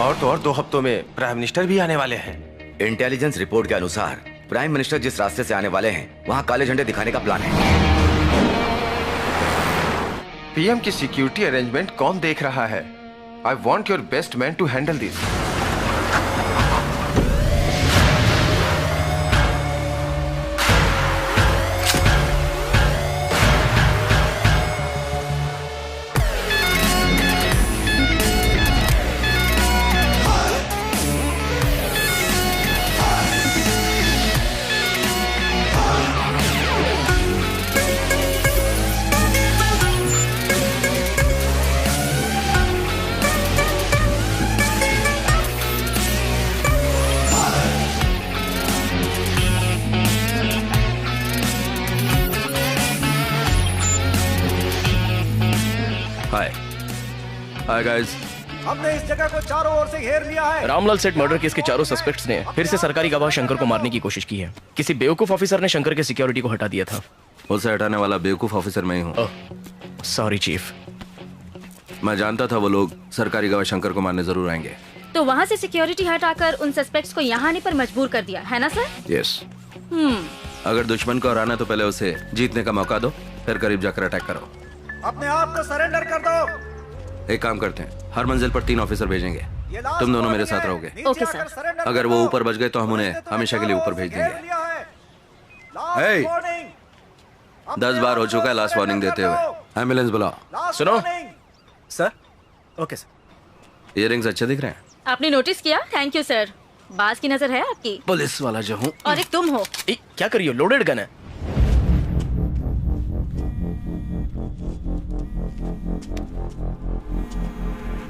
और तो और 2 हफ्तों में प्राइम मिनिस्टर भी आने वाले हैं। इंटेलिजेंस रिपोर्ट के अनुसार प्राइम मिनिस्टर जिस रास्ते से आने वाले हैं वहाँ काले झंडे दिखाने का प्लान है। पीएम की सिक्योरिटी अरेंजमेंट कौन देख रहा है? I want your best man to handle this. Hi guys, हमने इस जगह को चारों ओर से घेर लिया है। रामलाल सेठ मर्डर केस के चारों सस्पेक्ट्स ने फिर से सरकारी गवाह शंकर को मारने की कोशिश की है। किसी बेवकूफ ऑफिसर ने शंकर के सिक्योरिटी को हटा दिया था। उसे हटाने वाला बेवकूफ ऑफिसर मैं ही हूँ। Sorry chief. मैं जानता था वो लोग सरकारी गवाह शंकर को मारने जरूर आएंगे, तो वहाँ से सिक्योरिटी हटाकर उन सस्पेक्ट्स को यहाँ आने पर मजबूर कर दिया है ना सर? यस। अगर दुश्मन को हराना तो पहले उसे जीतने का मौका दो, फिर करीब जाकर अटैक करो। अपने आप को सरेंडर कर दो। एक काम करते हैं, हर मंजिल पर 3 ऑफिसर भेजेंगे। तुम दोनों मेरे साथ रहोगे। Okay sir. अगर वो ऊपर बच गए तो हम उन्हें हमेशा के लिए ऊपर भेज देंगे। 10 बार हो चुका है लास्ट वार्निंग देते हुए। एम्बुलेंस बुलाओ। सुनो सर। Okay sir. इयररिंग्स अच्छे दिख रहे हैं। आपने नोटिस किया? Thank you sir. बाज की नजर है आपकी। पुलिस वाला जो हूँ। और एक तुम हो। क्या करिए, लोडेड गन है।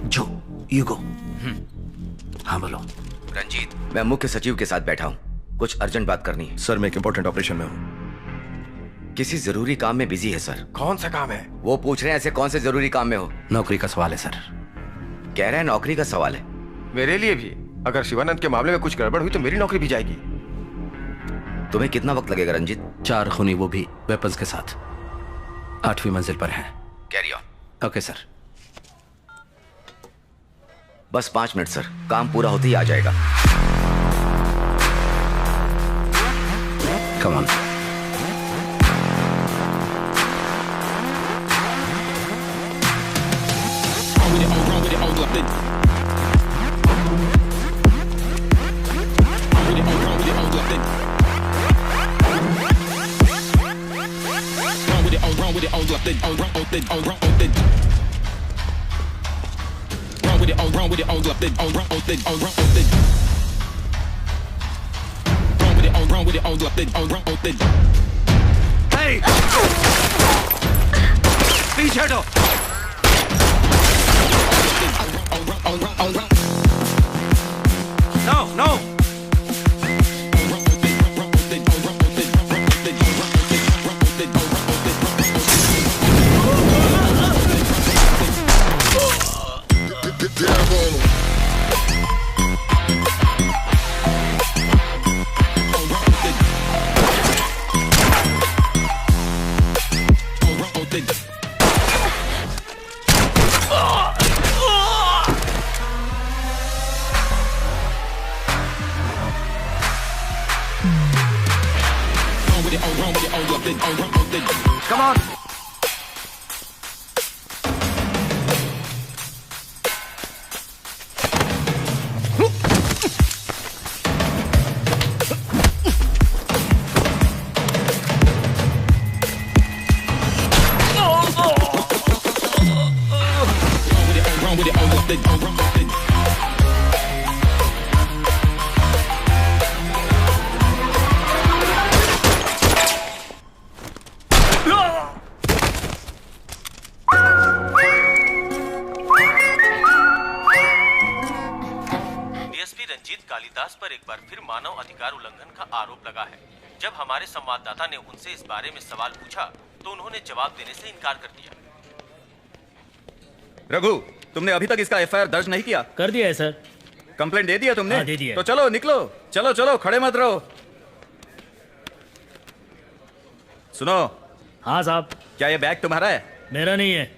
जो यू गो। हाँ बोलो। रंजीत, मैं मुख्य सचिव के साथ बैठा हूँ, कुछ अर्जेंट बात करनी है। सर मैं एक इम्पोर्टेंट ऑपरेशन में हूँ। किसी जरूरी काम में बिजी है सर। कौन सा काम है? वो पूछ रहे हैं ऐसे कौन से जरूरी काम में हो। नौकरी का सवाल है सर। कह रहे हैं नौकरी का सवाल है। मेरे लिए भी। अगर शिवानंद के मामले में कुछ गड़बड़ हुई तो मेरी नौकरी भी जाएगी। तुम्हें कितना वक्त लगेगा रंजीत? 4 खूनी, वो भी वेपन्स के साथ, 8वीं मंजिल पर हैं। Carry on. Okay sir. बस 5 मिनट सर, काम पूरा होते ही आ जाएगा। Come on. पीछे हटो। No no. Come on. Kalidas पर एक बार फिर मानव अधिकार उल्लंघन का आरोप लगा है। जब हमारे संवाददाता ने उनसे इस बारे में सवाल पूछा तो उन्होंने जवाब देने से इनकार कर दिया। रघु, तुमने अभी तक इसका एफआईआर दर्ज नहीं किया? कर दिया है सर। कंप्लेंट दे दिया तुमने? हाँ, दे दिया। तो चलो निकलो, चलो चलो, खड़े मत रहो। सुनो। हाँ साहब। क्या ये बैग तुम्हारा है? मेरा नहीं है।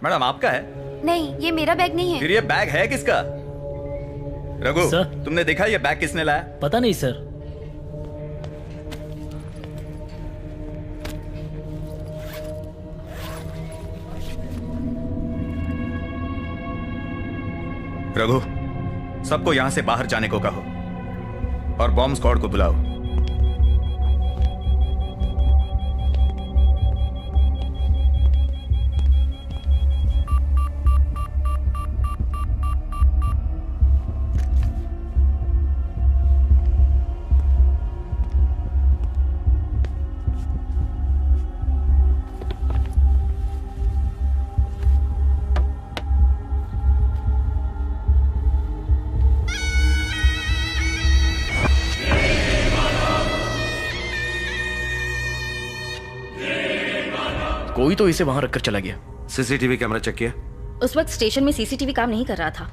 मैडम आपका है? नहीं, ये मेरा बैग नहीं है। फिर ये बैग है किसका? रघु सर। तुमने देखा ये बैग किसने लाया? पता नहीं सर। रघु, सबको यहां से बाहर जाने को कहो और बॉम्ब स्क्वाड को बुलाओ। कोई तो इसे वहां रखकर चला गया। सीसीटीवी कैमरा चेक किया? उस वक्त स्टेशन में सीसीटीवी काम नहीं कर रहा था।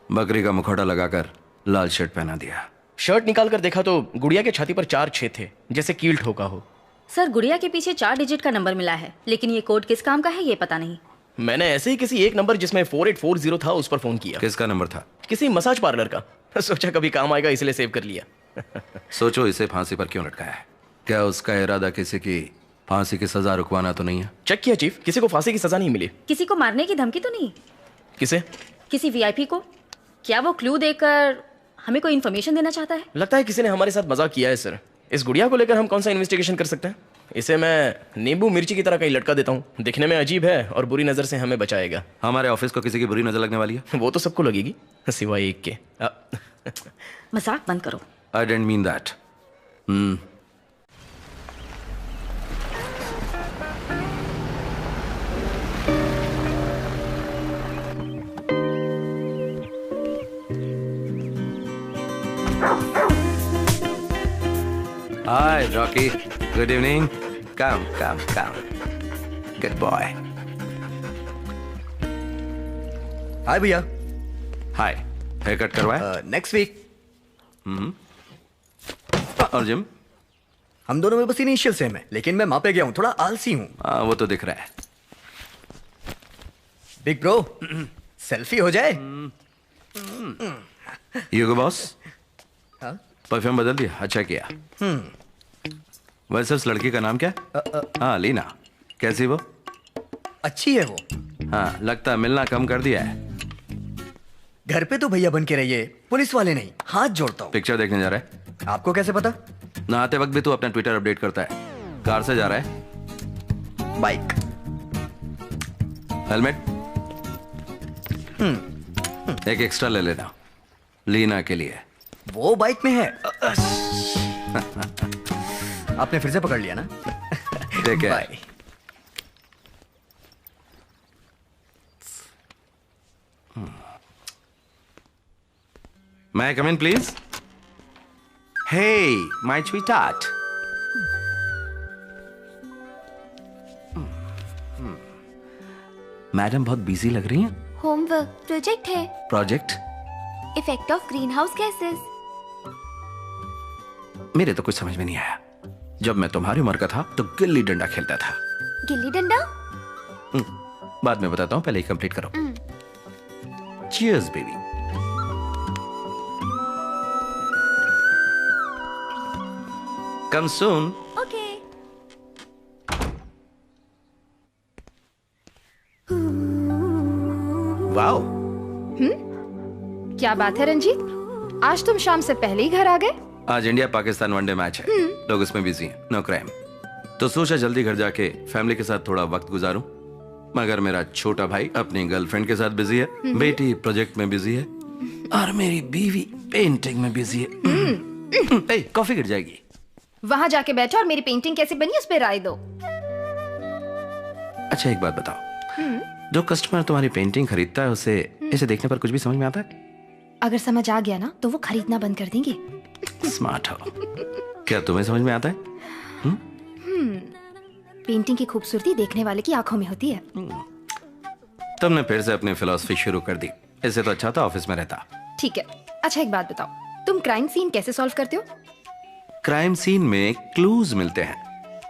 बकरी का मुखौटा लगाकर लाल शर्ट पहना दिया। शर्ट निकाल कर देखा तो गुड़िया के छाती पर 4 छेद थे, जैसे कील ठोका हो। सर, गुड़िया के पीछे 4 डिजिट का नंबर मिला है, लेकिन ये कोड किस काम का है ये पता नहीं। मैंने ऐसे ही किसी एक नंबर जिसमें 4840 था उस पर फोन किया। किसका नंबर था? किसी मसाज पार्लर का। सोचा कभी काम आएगा इसलिए सेव कर लिया। सोचो इसे फांसी पर क्यों लटकाया है? क्या उसका इरादा किसी की फांसी की सजा रुकवाना तो नहीं है? चेक किया चीफ, किसी को फांसी की सजा नहीं मिली। किसी को मारने की धमकी तो नहीं? किसे? किसी वीआईपी को? क्या वो क्लू देकर हमें कोई इन्फॉर्मेशन देना चाहता है? लगता है किसी ने हमारे साथ मजाक किया है सर। इस गुड़िया को लेकर हम कौन सा इन्वेस्टिगेशन कर सकते हैं? इसे मैं नींबू मिर्ची की तरह कहीं लटका देता हूँ। दिखने में अजीब है और बुरी नजर से हमें बचाएगा। हमारे ऑफिस को किसी की बुरी नजर लगने वाली है? वो तो सबको लगेगी सिवाय एक के। मजाक बंद करो। I didn't mean that. Hi, Rocky. Good evening. Come. Good boy. Hi भैया। Hi. हेयर कट करवाया? Next week. और जिम? हम दोनों में बस इनिशियल सेम है, लेकिन मैं वहां पे गया हूँ, थोड़ा आलसी हूँ। हाँ, वो तो दिख रहा है। बिग ब्रो, सेल्फी हो जाए? यूगो बॉस, हाँ? परफ्यूम बदल दिया? अच्छा किया। वैसे उस लड़की का नाम क्या? हाँ, लीना। कैसी वो? अच्छी है वो। हाँ, लगता है मिलना कम कर दिया है। घर पे तो भैया बन के रहिए, पुलिस वाले नहीं। हाथ जोड़ता हूँ। पिक्चर देखने जा रहा है? आपको कैसे पता? नहाते वक्त भी तू अपना ट्विटर अपडेट करता है। कार से जा रहा है? बाइक। हेलमेट? एक एक्स्ट्रा ले लेना, लीना के लिए। वो बाइक में है। आपने फिर से पकड़ लिया ना? ठीक है। Bye. May I come in, please? Hey, my sweetheart. Madam बहुत बिजी लग रही हैं। होमवर्क प्रोजेक्ट है। Project? Effect of greenhouse gases. मेरे तो कुछ समझ में नहीं आया। जब मैं तुम्हारी उम्र का था तो गिल्ली डंडा खेलता था। गिल्ली डंडा? बाद में बताता हूँ, पहले ही कंप्लीट करो। Cheers, baby. Come soon. Okay. Wow. क्या बात है रंजीत, आज तुम शाम से पहले ही घर आ गए? आज इंडिया पाकिस्तान वनडे मैच है, लोग उसमें बिजी हैं, नो क्राइम। तो सोचा जल्दी घर जाके फैमिली के साथ थोड़ा वक्त गुजारूं। मगर मेरा छोटा भाई अपनी गर्लफ्रेंड के साथ बिजी है, बेटी प्रोजेक्ट में बिजी है और मेरी बीवी पेंटिंग में बिजी है। ए, कॉफी गिर जाएगी। वहां जाके बैठो और मेरी पेंटिंग कैसे बनी उस पर राय दो। अच्छा एक बात बताओ, जो कस्टमर तुम्हारी पेंटिंग खरीदता है उसे इसे देखने पर कुछ भी समझ में आता है? अगर समझ आ गया ना तो वो खरीदना बंद कर देंगे। स्मार्ट हो। क्या तुम्हें समझ में आता है? पेंटिंग की खूबसूरती देखने वाले की आंखों में होती है। तुमने फिर से अपनी फिलॉसफी शुरू कर दी। इससे तो अच्छा था ऑफिस में रहता। ठीक है, अच्छा एक बात बताओ, तुम क्राइम सीन कैसे सॉल्व करते हो? क्राइम सीन में क्लूज मिलते हैं।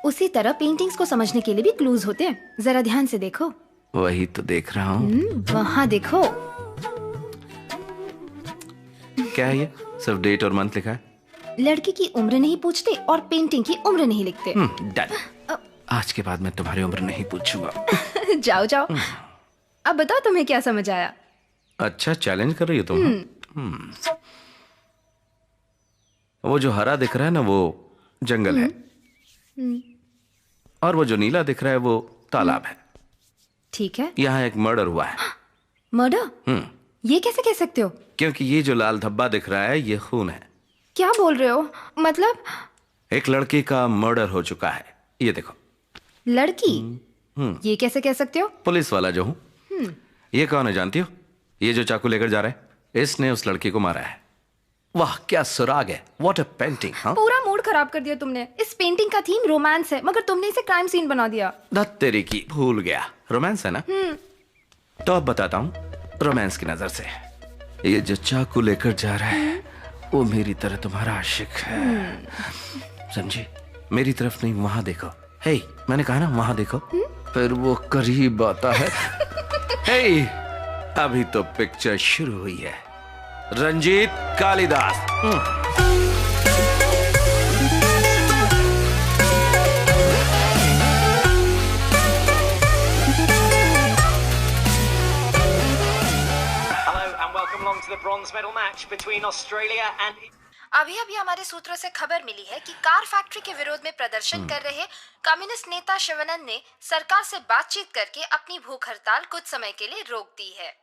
उसी तरह पेंटिंग्स को समझने के लिए भी क्लूज होते हैं। जरा ध्यान से देखो। वही तो देख रहा हूँ। वहाँ देखो। क्या है ये? सिर्फ डेट और मंथ लिखा है। लड़की की उम्र नहीं पूछते और पेंटिंग की उम्र नहीं लिखते। डन। आज के बाद मैं तुम्हारी उम्र नहीं पूछूंगा। जाओ जाओ। अब बताओ तुम्हें क्या समझ आया? अच्छा, चैलेंज कर रही हो तुम? वो जो हरा दिख रहा है ना, वो जंगल है, और वो जो नीला दिख रहा है वो तालाब है। ठीक है। यहाँ एक मर्डर हुआ है। मर्डर? ये कैसे कह सकते हो? क्योंकि ये जो लाल धब्बा दिख रहा है ये खून है। क्या बोल रहे हो? मतलब एक लड़की का मर्डर हो चुका है। ये देखो। लड़की? ये कैसे कह सकते हो? पुलिस वाला जो हूँ। ये कौन है जानती हो? ये जो चाकू लेकर जा रहा है, इसने उस लड़की को मारा है। वाह क्या सुराग है। What a painting. हाँ, पूरा मूड खराब कर दिया तुमने। इस पेंटिंग का थीम रोमांस है, मगर तुमने इसे क्राइम सीन बना दिया। धत तेरी की, भूल गया। रोमांस है ना? तो अब बताता हूँ रोमांस की नजर से। ये जो चाकू लेकर जा रहा है वो मेरी तरह तुम्हारा आशिक है, समझी? मेरी तरफ नहीं, वहां देखो। हे, मैंने कहा ना वहां देखो। फिर वो करीब आता है। हे, अभी तो पिक्चर शुरू हुई है। रंजीत कालिदास। अभी अभी हमारे सूत्रों से खबर मिली है कि कार फैक्ट्री के विरोध में प्रदर्शन कर रहे कम्युनिस्ट नेता शिवानंद ने सरकार से बातचीत करके अपनी भूख हड़ताल कुछ समय के लिए रोक दी है।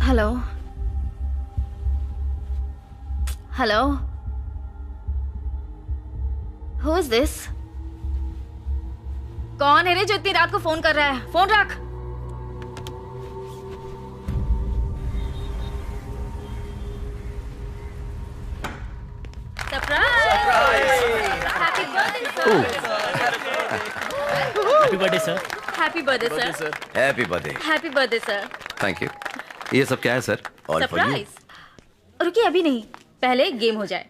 Hello hello, who is this? कौन है रे जो इतनी रात को फोन कर रहा है? फोन रख। Happy birthday sir. Happy birthday sir. Happy birthday. Happy birthday sir. Thank you. ये सब क्या है सर? सरप्राइज। रुकिए, अभी नहीं, पहले एक गेम हो जाए।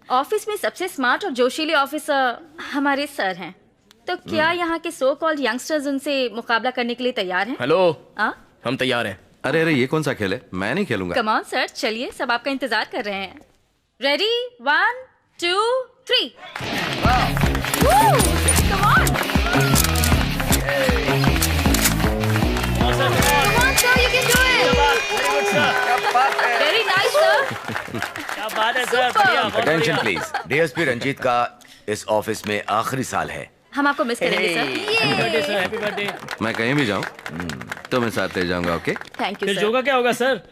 ऑफिस में सबसे स्मार्ट और जोशीले ऑफिसर हमारे सर हैं, तो क्या यहाँ के सो कॉल्ड यंगस्टर्स उनसे मुकाबला करने के लिए तैयार हैं? हेलो, हाँ, हम तैयार हैं। अरे अरे, ये कौन सा खेल है? मैं नहीं खेलूंगा। कम ऑन सर, चलिए, सब आपका इंतजार कर रहे हैं। Ready, 1 2 3। Come on sir, you can do it. Very nice sir. क्या बात है सर, बढ़िया। Attention please. डीएसपी रंजीत का इस ऑफिस में आखिरी साल है। हम आपको मिस करेंगे sir. Happy birthday sir, happy birthday. मैं कहीं भी जाऊं तो मैं साथ ले जाऊंगा। ओके, थैंक यू फिर सर। जो का क्या होगा सर?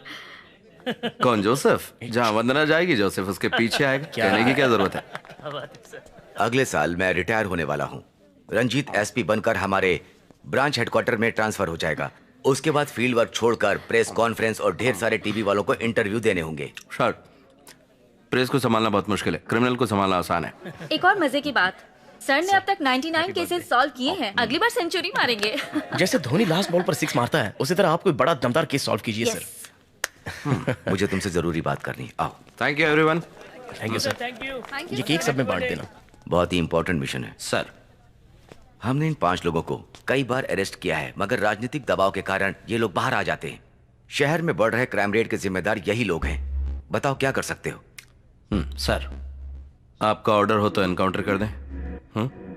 कौन? जोसेफ? जहाँ वंदना जाएगी जोसेफ उसके पीछे आएगा। कहने की क्या जरूरत है? अगले साल मैं रिटायर होने वाला हूँ। रंजीत एसपी बनकर हमारे ब्रांच हेडक्वार्टर में ट्रांसफर हो जाएगा। उसके बाद फील्ड वर्क छोड़कर प्रेस कॉन्फ्रेंस और ढेर सारे टीवी वालों को इंटरव्यू देने होंगे। शॉर्ट, प्रेस को संभालना बहुत मुश्किल है, क्रिमिनल को संभालना आसान है। एक और मजे की बात, सर ने अब तक 99 केसेस सॉल्व किए हैं। अगली बार सेंचुरी मारेंगे। जैसे धोनी लास्ट बॉल पर 6 मारता है, उसी तरह आप कोई बड़ा दमदार केस सॉल्व कीजिए सर। मुझे तुमसे जरूरी बात करनी है। आओ। Thank you everyone. Thank you sir. ये केक सब में बांट देना। बहुत ही इंपॉर्टेंट मिशन है सर। हमने इन 5 लोगों को कई बार अरेस्ट किया है, मगर राजनीतिक दबाव के कारण ये लोग बाहर आ जाते हैं। शहर में बढ़ रहे क्राइम रेट के जिम्मेदार यही लोग हैं। बताओ क्या कर सकते हो? सर, आपका ऑर्डर हो तो एनकाउंटर कर दें।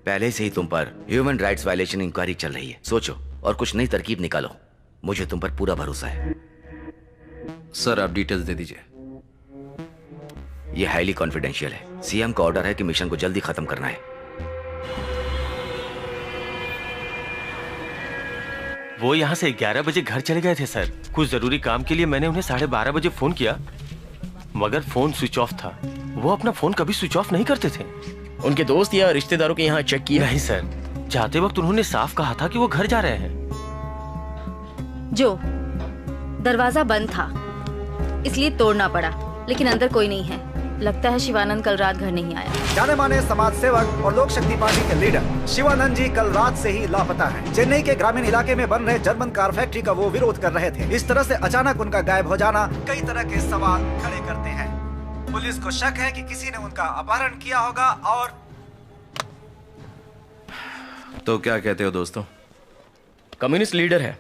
पहले से ही तुम पर ह्यूमन राइट्स वायलेशन इंक्वायरी चल रही है। सोचो और कुछ नई तरकीब निकालो। मुझे तुम पर पूरा भरोसा है। सर, आप डिटेल्स दे दीजिए। यह हाईली कॉन्फिडेंशियल है। सीएम का ऑर्डर है कि मिशन को जल्दी खत्म करना है। वो यहाँ से 11 बजे घर चले गए थे सर। कुछ जरूरी काम के लिए मैंने उन्हें 12:30 बजे फोन किया, मगर फोन स्विच ऑफ था। वो अपना फोन कभी स्विच ऑफ नहीं करते थे। उनके दोस्त या रिश्तेदारों के यहाँ चेक किया? नहीं सर, जाते वक्त उन्होंने साफ कहा था कि वो घर जा रहे हैं। जो दरवाजा बंद था इसलिए तोड़ना पड़ा, लेकिन अंदर कोई नहीं है। लगता है शिवानंद कल रात घर नहीं आया। जाने माने समाज सेवक और लोक शक्ति पार्टी के लीडर शिवानंद जी कल रात से ही लापता हैं। चेन्नई के ग्रामीण इलाके में बन रहे जर्मन कार फैक्ट्री का वो विरोध कर रहे थे। इस तरह से अचानक उनका गायब हो जाना कई तरह के सवाल खड़े करते हैं। पुलिस को शक है कि किसी ने उनका अपहरण किया होगा। और तो क्या कहते हो दोस्तों? कम्युनिस्ट लीडर है,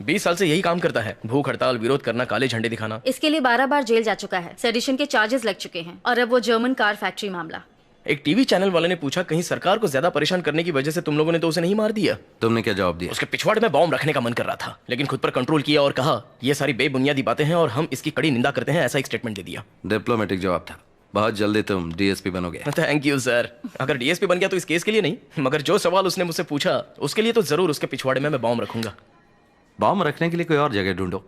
20 साल से यही काम करता है, भूख हड़ताल, विरोध करना, काले झंडे दिखाना। इसके लिए 12 बार जेल जा चुका है, सेडिशन के चार्जेस लग चुके हैं, और अब वो जर्मन कार फैक्ट्री मामला। एक टीवी चैनल वाले ने पूछा कहीं सरकार को ज्यादा परेशान करने की वजह से तुम लोगों ने तो उसे नहीं मार दिया? तुमने क्या जवाब दिया? उसके पिछवाड़े में बॉम्ब रखने का मन कर रहा था, लेकिन खुद पर कंट्रोल किया और कहा ये सारी बेबुनियादी बातें हैं और हम इसकी कड़ी निंदा करते हैं, ऐसा एक स्टेटमेंट दे दिया। डिप्लोमेटिक जवाब था। बहुत जल्दी तुम डीएसपी बनोगे। Thank you sir. अगर डीएसपी बन गया तो इस केस के लिए नहीं, मगर जो सवाल उसने मुझसे पूछा उसके लिए तो जरूर उसके पिछवाड़े में मैं बॉम्ब रखूंगा। बॉम्ब रखने के लिए कोई और जगह ढूंढो।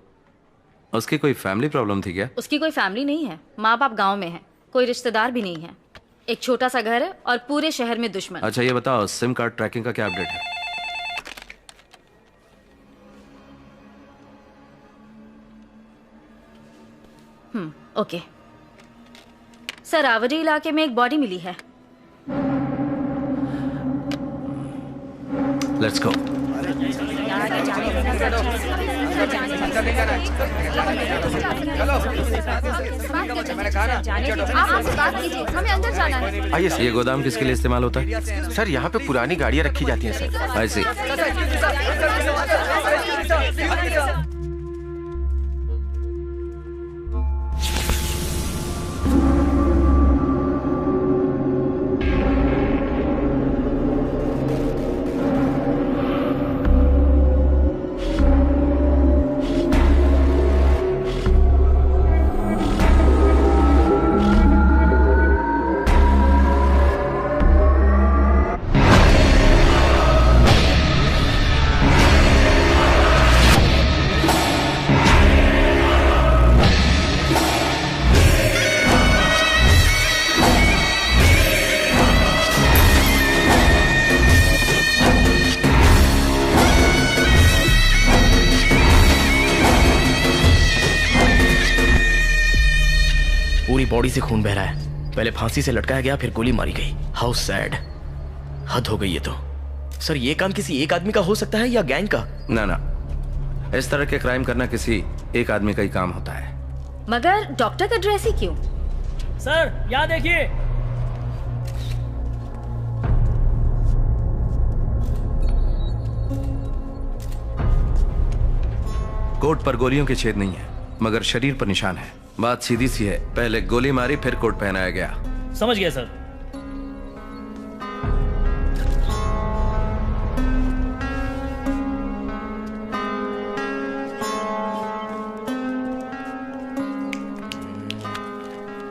उसकी कोई फैमिली प्रॉब्लम थी क्या? उसकी कोई फैमिली नहीं है, माँ बाप गाँव में है, कोई रिश्तेदार भी नहीं है, एक छोटा सा घर है और पूरे शहर में दुश्मन। अच्छा ये बताओ, सिम कार्ड ट्रैकिंग का क्या अपडेट है? ओके सर, आवड़ी इलाके में एक बॉडी मिली है। Let's go. हमें अंदर जाना है। आइए सर। ये गोदाम किसके लिए इस्तेमाल होता है? सर यहाँ पे पुरानी गाड़ियाँ रखी जाती हैं सर। I see। पूरी बॉडी से खून बह रहा है। पहले फांसी से लटकाया गया, फिर गोली मारी गई। How sad. हद हो गई ये तो। सर ये काम किसी एक आदमी का हो सकता है या गैंग का? ना ना, इस तरह के क्राइम करना किसी एक आदमी का ही काम होता है। मगर डॉक्टर का ड्रेस ही क्यों? सर यहाँ देखिए। कोट पर गोलियों के छेद नहीं है, मगर शरीर पर निशान है। बात सीधी सी है, पहले गोली मारी फिर कोट पहनाया गया। समझ गया सर।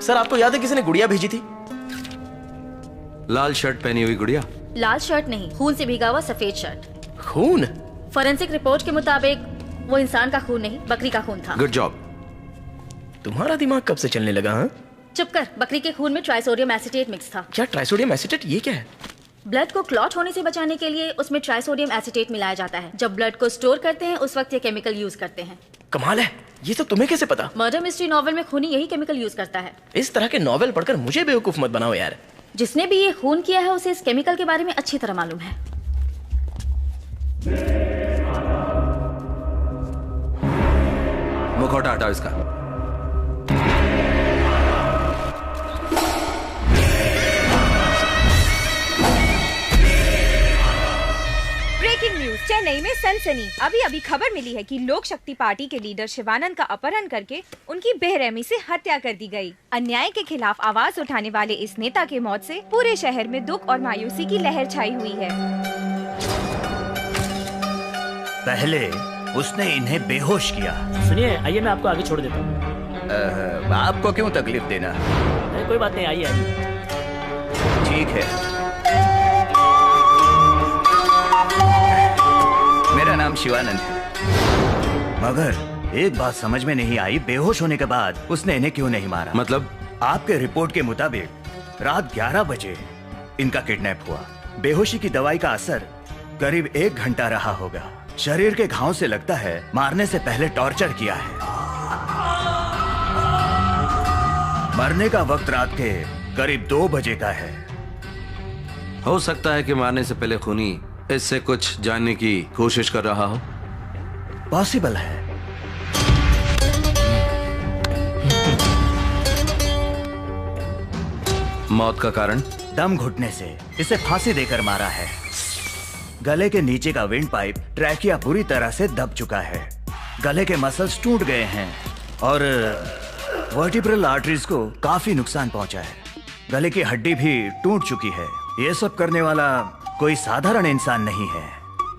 सर आपको याद है किसी ने गुड़िया भेजी थी? लाल शर्ट पहनी हुई गुड़िया? लाल शर्ट नहीं, खून से भीगा हुआ सफेद शर्ट। खून? फोरेंसिक रिपोर्ट के मुताबिक वो इंसान का खून नहीं, बकरी का खून था। Good job. तुम्हारा दिमाग कब से चलने लगा? हाँ, चुप कर। बकरी के खून में ट्राइसोडियम एसीटेट मिक्स था। क्या ट्राइसोडियम एसीटेट? ये क्या है? ब्लड को क्लॉट होने से बचाने के लिए उसमें ट्राइसोडियम एसीटेट मिलाया जाता है। जब ब्लड को स्टोर करते हैं उस वक्त ये केमिकल यूज करते हैं। कमाल है, ये सब तुम्हें कैसे पता? मर्डर मिस्ट्री नॉवेल में खूनी यही केमिकल यूज करता है। इस तरह के नॉवेल पढ़कर मुझे बेवकूफ मत बनाओ यार। जिसने भी ये खून किया है उसे इस केमिकल के बारे में अच्छी तरह मालूम है। मुखौटा हटाओ इसका। ब्रेकिंग न्यूज, चेन्नई में सनसनी। अभी अभी खबर मिली है कि लोक शक्ति पार्टी के लीडर शिवानंद का अपहरण करके उनकी बेरहमी से हत्या कर दी गई। अन्याय के खिलाफ आवाज उठाने वाले इस नेता के मौत से पूरे शहर में दुख और मायूसी की लहर छाई हुई है। पहले उसने इन्हें बेहोश किया। सुनिए, आइए मैं आपको आगे छोड़ देता हूँ। आपको क्यों तकलीफ देना? अरे कोई बात नहीं, आइए आइए। ठीक है, मेरा नाम शिवानंद है। मगर एक बात समझ में नहीं आई, बेहोश होने के बाद उसने इन्हें क्यों नहीं मारा? मतलब? आपके रिपोर्ट के मुताबिक रात 11 बजे इनका किडनैप हुआ। बेहोशी की दवाई का असर करीब 1 घंटा रहा होगा। शरीर के घाव से लगता है मारने से पहले टॉर्चर किया है। मरने का वक्त रात के करीब 2 बजे का है। हो सकता है कि मारने से पहले खूनी इससे कुछ जानने की कोशिश कर रहा हो। पॉसिबल है। मौत का कारण? दम घुटने से। इसे फांसी देकर मारा है। गले के नीचे का विंड पाइप ट्रैकिया बुरी तरह से दब चुका है। गले के मसल्स टूट गए हैं और वर्टिब्रल आर्टरीज को काफी नुकसान पहुंचा है। गले की हड्डी भी टूट चुकी है। ये सब करने वाला कोई साधारण इंसान नहीं है।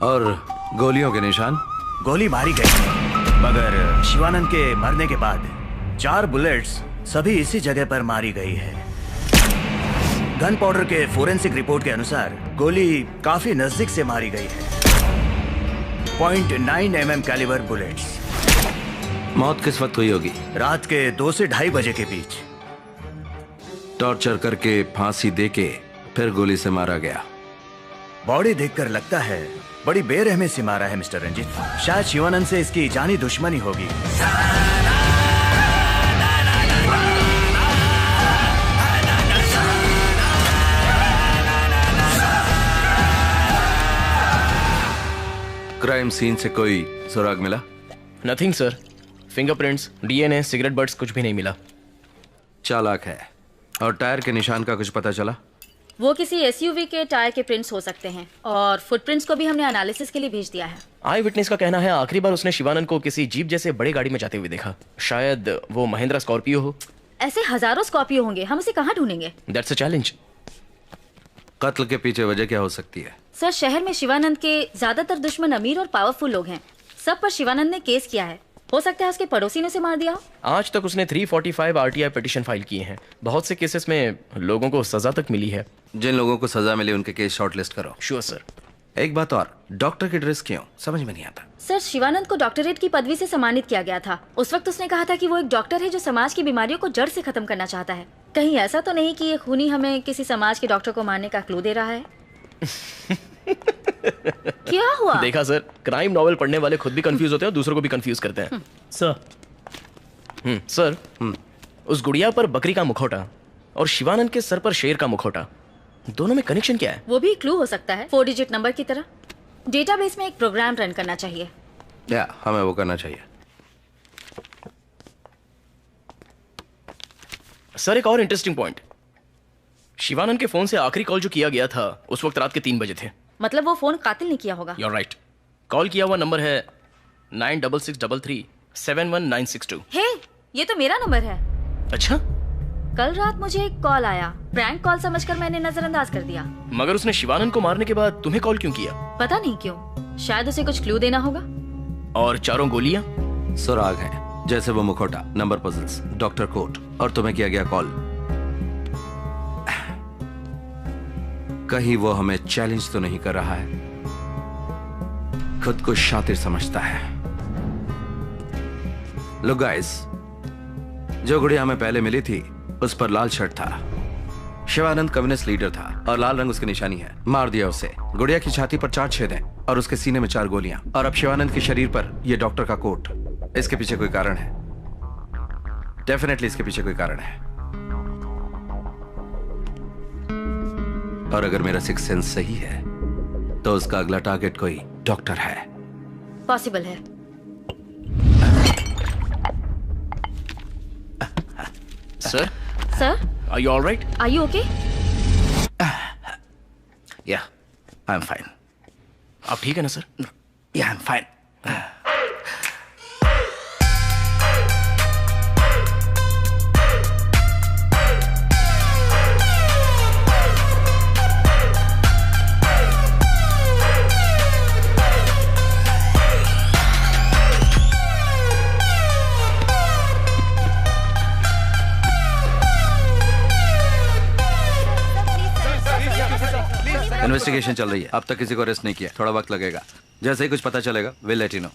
और गोलियों के निशान? गोली मारी गई है, मगर शिवानंद के मरने के बाद 4 बुलेट्स सभी इसी जगह पर मारी गई है। गन पाउडर के फोरेंसिक रिपोर्ट के अनुसार गोली काफी नजदीक से मारी गई है। 0.9 mm कैलिबर बुलेट्स। मौत किस वक्त हुई होगी? रात के 2 से 2:30 बजे के बीच। टॉर्चर करके फांसी देके फिर गोली से मारा गया। बॉडी देखकर लगता है बड़ी बेरहमी से मारा है मिस्टर रंजीत। शायद शिवानंद से इसकी जानी दुश्मनी होगी। क्राइम सीन से कोई सुराग मिला? Nothing sir. Fingerprints, DNA, cigarette butts कुछ भी नहीं मिला। चालाक है। और टायर के निशान का कुछ पता चला? वो किसी एसयूवी के टायर के प्रिंट्स हो सकते हैं और फुटप्रिंट्स को भी हमने एनालिसिस के लिए भेज दिया है। आई विटनेस का कहना है आखिरी बार उसने शिवानंद को किसी जीप जैसे बड़ी गाड़ी में जाते हुए देखा। शायद वो महिंद्रा स्कॉर्पियो हो। ऐसे हजारों स्कॉर्पियो होंगे, हम उसे कहाँ ढूंढेंगे? That's a challenge. कत्ल के पीछे वजह क्या हो सकती है? सर, शहर में शिवानंद के ज्यादातर दुश्मन अमीर और पावरफुल लोग हैं। सब पर शिवानंद ने केस किया है। हो सकता है उसके पड़ोसी ने उसे मार दिया हो। आज तक उसने 345 आरटीआई पिटीशन फाइल किए हैं। बहुत से केसेस में लोगों को सजा तक मिली है। जिन लोगों को सजा मिली उनके केस शॉर्टलिस्ट करो। Sure sir. एक बात और, डॉक्टर की ड्रेस क्यों? समझ में नहीं आता। सर, शिवानंद को डॉक्टरेट की पदवी से सम्मानित किया गया था। उस वक्त उसने कहा था कि वो एक डॉक्टर है जो समाज की बीमारियों को जड़ से खत्म करना चाहता है। कहीं ऐसा तो नहीं कि ये खूनी हमें किसी समाज के डॉक्टर को मारने का क्लू दे रहा है? क्या हुआ? देखा सर, क्राइम नॉवेल पढ़ने वाले खुद भी कंफ्यूज होते हैं और दूसरों को भी कंफ्यूज करते हैं। सर, उस गुड़िया पर बकरी का मुखौटा और शिवानंद के सर पर शेर का मुखौटा, दोनों में कनेक्शन क्या है? वो भी क्लू हो सकता है, 4 डिजिट नंबर की तरह। डेटाबेस में एक प्रोग्राम रन करना चाहिए। या हमें वो करना चाहिए। सर, एक और इंटरेस्टिंग पॉइंट। शिवानंद के फोन से आखिरी कॉल जो किया गया था उस वक्त रात के 3 बजे थे। मतलब वो फोन कातिल ने किया होगा। You're right. कॉल किया हुआ नंबर है 9663371962। हे, ये तो मेरा नंबर है। अच्छा? कल रात मुझे एक कॉल आया। प्रैंक कॉल समझकर मैंने नजरअंदाज कर दिया। मगर उसने शिवानंद को मारने के बाद तुम्हें कॉल क्यों किया? पता नहीं क्यों। शायद उसे कुछ क्लू देना होगा। और 4 गोलियां? सुराग हैं, जैसे वो मुखौटा, नंबर पजल्स, डॉक्टर कोट, और तुम्हें किया गया कॉल। कहीं वो हमें चैलेंज तो नहीं कर रहा है? खुद को शातिर समझता है। लुक गाइस, जो गुड़िया हमें पहले मिली थी उस पर लाल शर्ट था। शिवानंद कम्युनिस्ट लीडर था और लाल रंग उसकी निशानी है। मार दिया उसे। गुड़िया की छाती पर 4 छेद हैं और उसके सीने में 4 गोलियां। और अब शिवानंद के शरीर पर यह डॉक्टर का कोट। इसके पीछे कोई कारण है। डेफिनेटली इसके पीछे कोई कारण है। और अगर मेरा सिक्स सेंस सही है तो उसका अगला टारगेट कोई डॉक्टर है। पॉसिबल है। Sir? Sir? Are you all right? Are you okay? Yeah, I'm fine. आप ठीक है ना sir? Yeah, I'm fine. Investigation चल रही है। अब तक किसी को अरेस्ट नहीं किया। थोड़ा वक्त लगेगा। जैसे ही कुछ पता चलेगा विल लेट यू नो।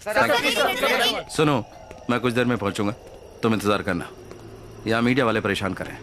सुनो, मैं कुछ देर में पहुंचूंगा, तुम इंतजार करना। यहाँ मीडिया वाले परेशान करें।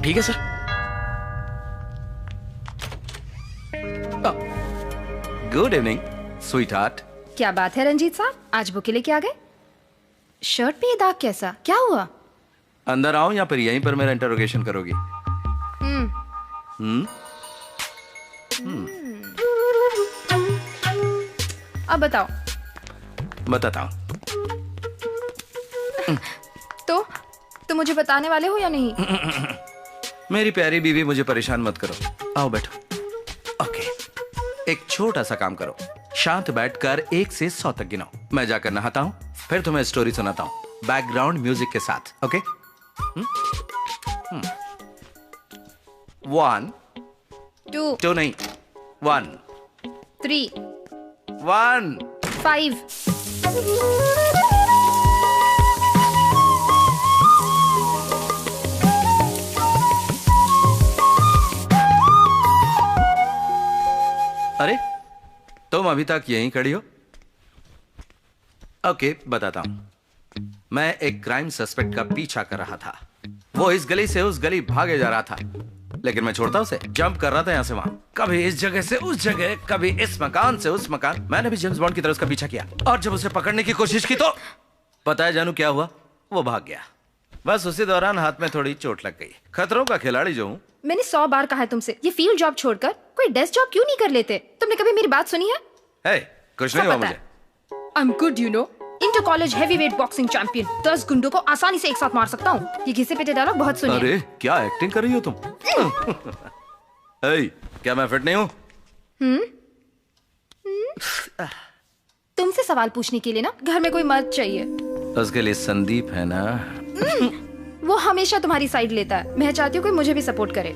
आप ठीक है sir? Good evening sweet heart. क्या बात है रंजीत साहब, आज बुके लेके आ गए? शर्ट पे ये दाग कैसा, क्या हुआ? अंदर आओ या फिर यहीं पर मेरा इंटरोगेशन करोगी? अब बताओ। बताता हूँ। तो मुझे बताने वाले हो या नहीं? मेरी प्यारी बीवी, मुझे परेशान मत करो, आओ बैठो। ओके, एक छोटा सा काम करो, शांत बैठकर 1 से 100 तक गिनाओ। मैं जाकर नहाता हूँ, फिर तुम्हें स्टोरी सुनाता हूँ बैकग्राउंड म्यूजिक के साथ। ओके? 1 2 नहीं 1 3 1 5 अरे तुम अभी तक यहीं खड़ी हो? ओके, बताता हूं। मैं एक क्राइम सस्पेक्ट का पीछा कर रहा था। वो इस गली से उस गली भागे जा रहा था, लेकिन मैं छोड़ता उसे। जंप कर रहा था यहाँ से वहां, कभी इस जगह से उस जगह, कभी इस मकान से उस मकान। मैंने भी जेम्स बॉन्ड की तरह उसका पीछा किया, और जब उसे पकड़ने की कोशिश की तो पता है जानू क्या हुआ? वो भाग गया। बस उसी दौरान हाथ में थोड़ी चोट लग गई। खतरों का खिलाड़ी जो हूँ। मैंने 100 बार कहा है तुमसे, ये फील्ड जॉब छोड़कर कोई डेस्क जॉब क्यों नहीं कर लेते? तुमने कभी मेरी बात सुनी है? हे, कुछ नहीं हुआ मुझे। I am good, you know, inter college heavyweight boxing champion. 10 गुंडों को आसानी से एक साथ मार सकता हूँ। ये घिसे पिटे डायलॉग बहुत सुनिए। अरे क्या एक्टिंग कर रही हो तुम? हे, क्या मैं फिट नहीं हूँ? तुमसे सवाल पूछने के लिए ना घर में कोई मर्द चाहिए। उसके लिए संदीप है ना? वो हमेशा तुम्हारी साइड लेता है। मैं चाहती हूँ कोई मुझे भी सपोर्ट करे।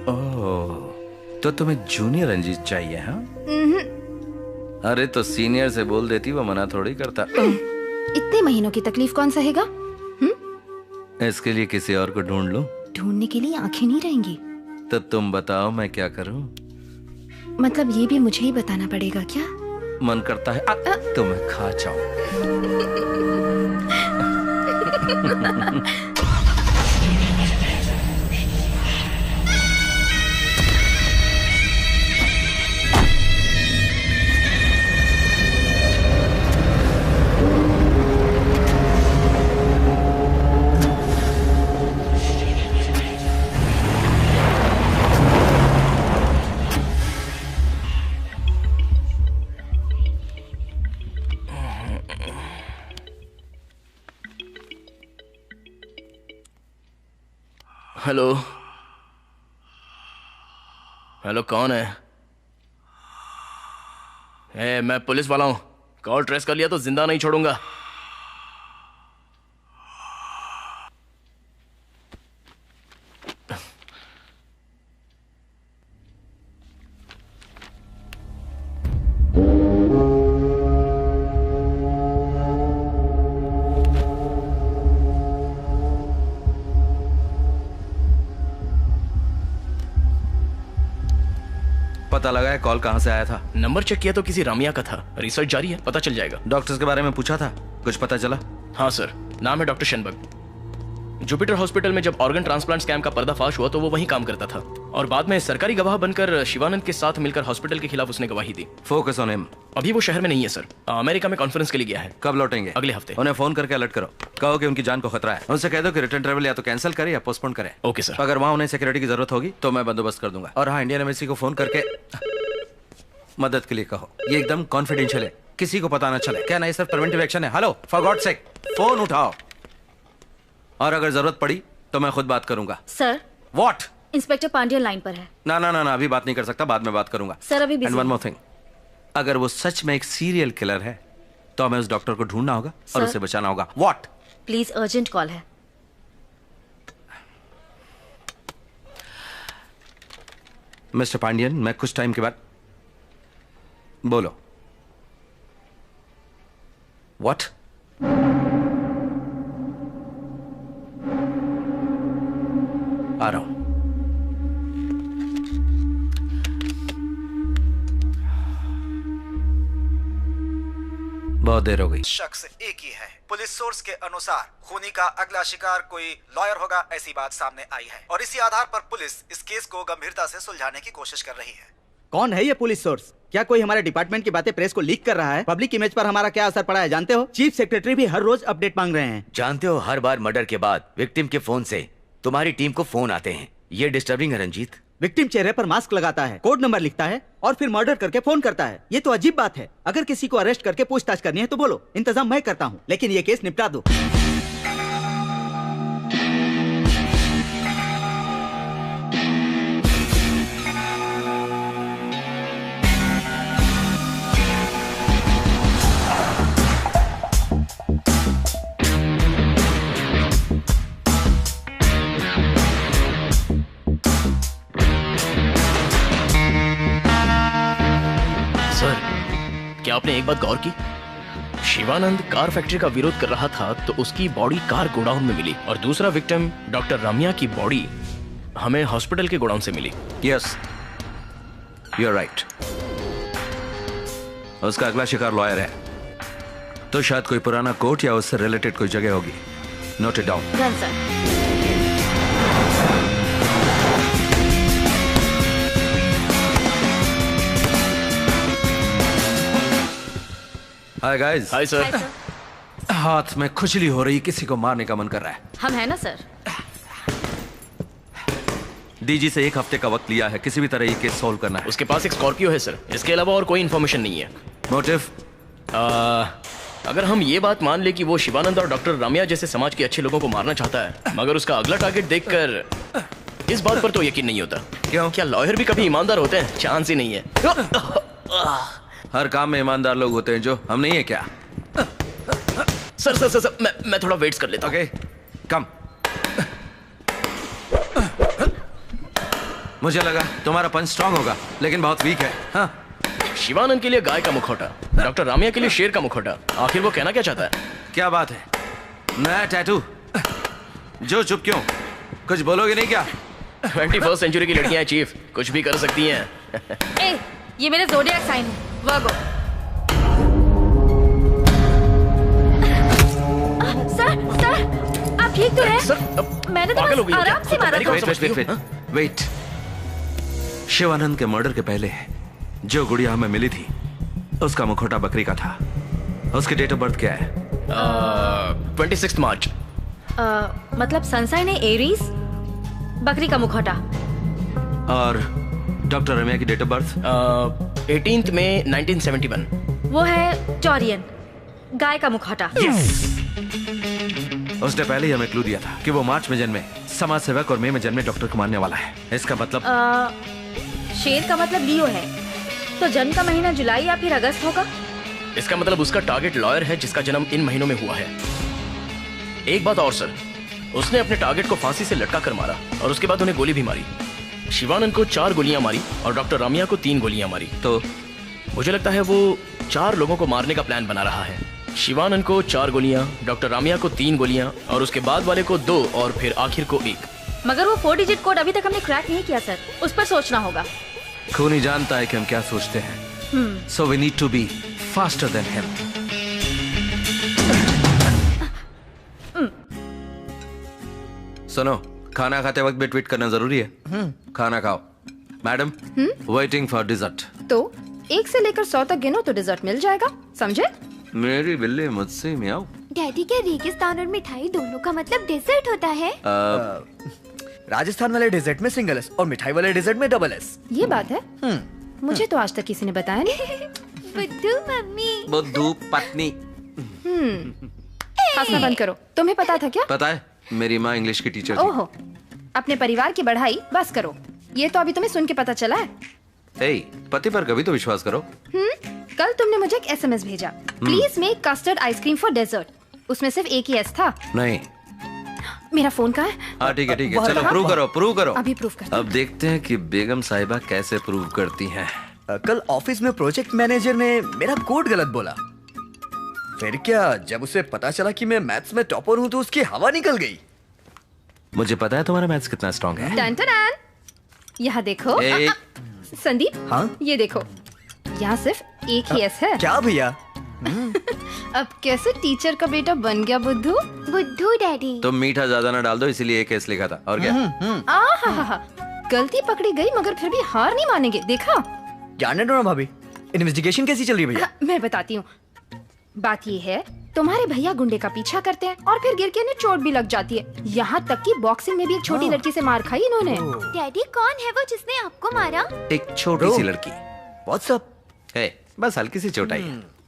ओह, तो तुम्हें जूनियर रंजीत चाहिए? हाँ, अरे तो सीनियर से बोल देती, वो मना थोड़ी करता। इतने महीनों की तकलीफ कौन सहेगा? इसके लिए किसी और को ढूंढ लूं? ढूंढने के लिए आंखें नहीं रहेंगी। तो तुम बताओ मैं क्या करूं? मतलब ये भी मुझे ही बताना पड़ेगा क्या? मन करता है तुम्हें खा जाऊं। हेलो हेलो, कौन है? मैं पुलिस वाला हूं। कॉल ट्रेस कर लिया तो जिंदा नहीं छोड़ूंगा। पता लगा है कॉल कहां से आया था? नंबर चेक किया तो किसी रामिया का था। रिसर्च जारी है, पता चल जाएगा। डॉक्टर्स के बारे में पूछा था, कुछ पता चला? हाँ सर, नाम है डॉक्टर शेनबर्ग। जुपिटर हॉस्पिटल में जब ऑर्गन ट्रांसप्लांट स्कैम का पर्दाफाश हुआ तो वो वहीं काम करता था, और बाद में सरकारी गवाह बनकर शिवानंद के साथ मिलकर हॉस्पिटल के खिलाफ उसने गवाही दी। Focus on him. अभी वो शहर में नहीं है सर, अमेरिका में कॉन्फ्रेंस के लिए गया है। कब लौटेंगे? अगले हफ्ते। उन्हें फोन करके अलर्ट करो, कहो कि उनकी जान को खतरा है। उनसे कह दो कि रिटर्न ट्रेवल या तो कैंसिल करे या पोस्टपोन करे। Okay sir. अगर वहां उन्हें सिक्योरिटी की जरूरत होगी तो मैं बंदोबस्त कर दूंगा। और हाँ, इंडियन एम्बेसी को फोन करके मदद के लिए कहो। ये एकदम कॉन्फिडेंशियल है, किसी को पता ना चले। क्या नहीं, सिर्फ प्रिवेंटिव एक्शन है। Hello, for God sake phone उठाओ, और अगर जरूरत पड़ी तो मैं खुद बात करूंगा। Sir, what? Inspector Pandian line पर है। ना ना ना ना, अभी बात नहीं कर सकता, बाद में बात करूंगा। सर अभी एंड वन मोर थिंग, अगर वो सच में एक सीरियल किलर है तो हमें उस डॉक्टर को ढूंढना होगा और उसे बचाना होगा। व्हाट? प्लीज, अर्जेंट कॉल है। मिस्टर पांड्यन, मैं कुछ टाइम के बाद। बोलो। व्हाट? आ रहा हूं। बहुत देर हो गई। शख्स एक ही है। पुलिस सोर्स के अनुसार खूनी का अगला शिकार कोई लॉयर होगा, ऐसी बात सामने आई है और इसी आधार पर पुलिस इस केस को गंभीरता से सुलझाने की कोशिश कर रही है। कौन है ये पुलिस सोर्स? क्या कोई हमारे डिपार्टमेंट की बातें प्रेस को लीक कर रहा है? पब्लिक इमेज पर हमारा क्या असर पड़ा है जानते हो? चीफ सेक्रेटरी भी हर रोज अपडेट मांग रहे हैं। जानते हो, हर बार मर्डर के बाद विक्टिम के फोन से तुम्हारी टीम को फोन आते हैं। ये डिस्टर्बिंग है रंजीत। विक्टिम चेहरे पर मास्क लगाता है, कोड नंबर लिखता है और फिर मर्डर करके फोन करता है। ये तो अजीब बात है। अगर किसी को अरेस्ट करके पूछताछ करनी है तो बोलो, इंतजाम मैं करता हूँ, लेकिन ये केस निपटा दो। क्या आपने एक बात गौर की? शिवानंद कार फैक्ट्री का विरोध कर रहा था तो उसकी बॉडी कार गोडाउन में मिली और दूसरा विक्टिम डॉक्टर रम्या की बॉडी हमें हॉस्पिटल के गोडाउन से मिली। Yes, you are right. उसका अगला शिकार लॉयर है, तो शायद कोई पुराना कोर्ट या उससे रिलेटेड कोई जगह होगी। Note it down. Done sir. Hi guys. Hi sir. हाथ में खुजली हो रही, किसी को मारने का मन कर रहा है। हम है ना सर। डीजी से 1 हफ्ते का वक्त लिया है, किसी भी तरह ये केस सॉल्व करना है। उसके पास एक स्कॉर्पियो है सर, इसके अलावा और कोई इन्फॉर्मेशन नहीं है। मोटिव? अगर हम ये बात मान ले कि वो शिवानंद और डॉक्टर रम्या जैसे समाज के अच्छे लोगों को मारना चाहता है, मगर उसका अगला टारगेट देखकर इस बात पर तो यकीन नहीं होता। क्यों? क्या लॉयर भी कभी ईमानदार होते हैं? चांस ही नहीं है। हर काम में ईमानदार लोग होते हैं, जो हम नहीं है क्या? सर सर सर, सर मैं थोड़ा वेट्स कर लेता हूँ। ओके, कम। मुझे लगा तुम्हारा पंच स्ट्रांग होगा, लेकिन बहुत वीक है। हाँ। शिवानंद के लिए गाय का मुखौटा, डॉक्टर रामिया के लिए शेर का मुखौटा। आखिर वो कहना क्या चाहता है? क्या बात है? नया टैटू? जो चुप क्यों? कुछ बोलोगे नहीं क्या? 21st सेंचुरी की लड़कियां चीफ, कुछ भी कर सकती हैं। ए, ये मेरे ज़ोडिएक साइन है, वर्गो। सर, आप ठीक तो हैं? मैंने तो बस आराम से मारा था। वेट। शिवानंद के मर्डर के पहले जो गुड़िया हमें मिली थी, उसका मुखौटा बकरी का था। उसकी डेट ऑफ बर्थ क्या है? 26 मार्च। मतलब सनसाइन है एरीज, बकरी का मुखौटा। और डॉक्टर रम्या की डेट ऑफ बर्थ? 18 मई 1971। वो है टॉरियन, गाय का मुखौटा। उसने पहले ही हमें क्लू दिया था कि वो मार्च में जन्मे समाज सेवक और मई में जन्मे डॉक्टर को मारने वाला है। इसका मतलब? शेर का मतलब लियो है, तो जन्म का महीना जुलाई या फिर अगस्त होगा। इसका मतलब उसका टारगेट लॉयर है जिसका जन्म इन महीनों में हुआ है। एक बात और सर, उसने अपने टारगेट को फांसी से लटका कर मारा और उसके बाद उन्हें गोली भी मारी। शिवानंद को 4 गोलियां मारी और डॉक्टर रामिया को 3 गोलियां मारी। तो मुझे लगता है वो 4 लोगों को मारने का प्लान बना रहा है। शिवानंद को 4 गोलियां, डॉक्टर रामिया को 3 गोलियां और उसके बाद वाले को 2 और फिर आखिर को 1। मगर वो 4 डिजिट कोड अभी तक हमने क्रैक नहीं किया सर, उस पर सोचना होगा। खूनी जानता है कि हम क्या सोचते हैं। So we need to be faster than him. सुनो, खाना खाते वक्त भी ट्वीट करना जरूरी है। खाना खाओ। Madam, waiting for dessert. तो 1 से लेकर 100 तक गिनो तो डिजर्ट मिल जाएगा, समझे? मेरी बिल्ली मुझसे मियाओ। डैडी, क्या रेगिस्तान और मिठाई दोनों का मतलब डेजर्ट होता है? राजस्थान वाले डेजर्ट में सिंगल एस और मिठाई वाले डेजर्ट में डबल एस। ये बात है? मुझे तो आज तक किसी ने बताया नहीं। बुद्धू मम्मी। बुद्धू पत्नी। हंसना बंद करो। तुम्हें पता था क्या? पता है, मेरी माँ इंग्लिश की टीचर थी। ओहो, अपने परिवार की बढ़ाई बस करो। ये तो अभी तुम्हें सुन के पता चला है। पति पर कभी तो विश्वास करो। कल तुमने मुझे एक SMS भेजा, please make custard ice cream for dessert. उसमें सिर्फ एक ही एस था। नहीं। मेरा फोन कहाँ है? हाँ ठीक है, चलो प्रूव करो। अभी प्रूव करते हैं। अब देखते हैं कि बेगम साहिबा कैसे प्रूव करती हैं। कल ऑफिस में प्रोजेक्ट मैनेजर ने मेरा कोड गलत बोला। फिर क्या, जब उसे पता चला कि मैं मैथ्स में टॉपर हूँ तो उसकी हवा निकल गई। मुझे पता है तुम्हारा मैथ्स कितना स्ट्रांग है। टन टन। यहाँ देखो संदीप। हाँ? ये देखो, यहाँ सिर्फ एक ही एस है। क्या भैया, अब कैसे टीचर का बेटा बन गया बुद्धू? बुद्धू डैडी। तुम मीठा ज्यादा ना डाल दो, इसीलिए ये केस लिखा था। और क्या? आहा, गलती पकड़ी गई मगर फिर भी हार नहीं मानेंगे। देखा? जाने दो ना भाभी, इन्वेस्टिगेशन कैसी चल रही है भैया? मैं बताती हूँ। बात ये है, तुम्हारे भैया गुंडे का पीछा करते हैं और फिर गिर के इन्हें चोट भी लग जाती है। यहाँ तक कि बॉक्सिंग में भी एक छोटी लड़की से मार खाई इन्होंने। डैडी कौन है वो जिसने आपको मारा? एक छोटी सी लड़की। व्हाट्सअप है, बस हल्की सी चोट आई है।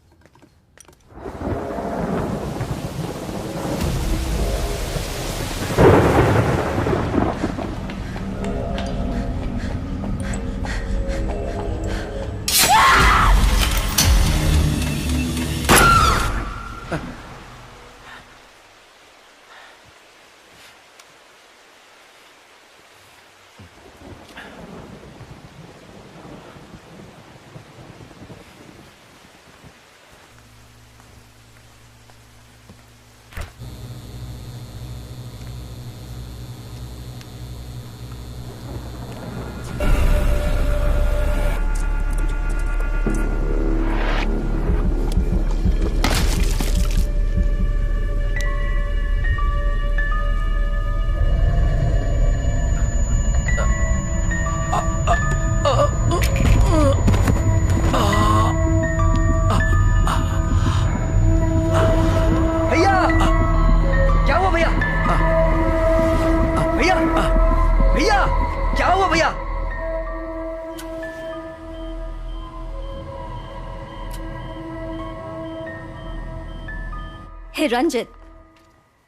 हे रंजित,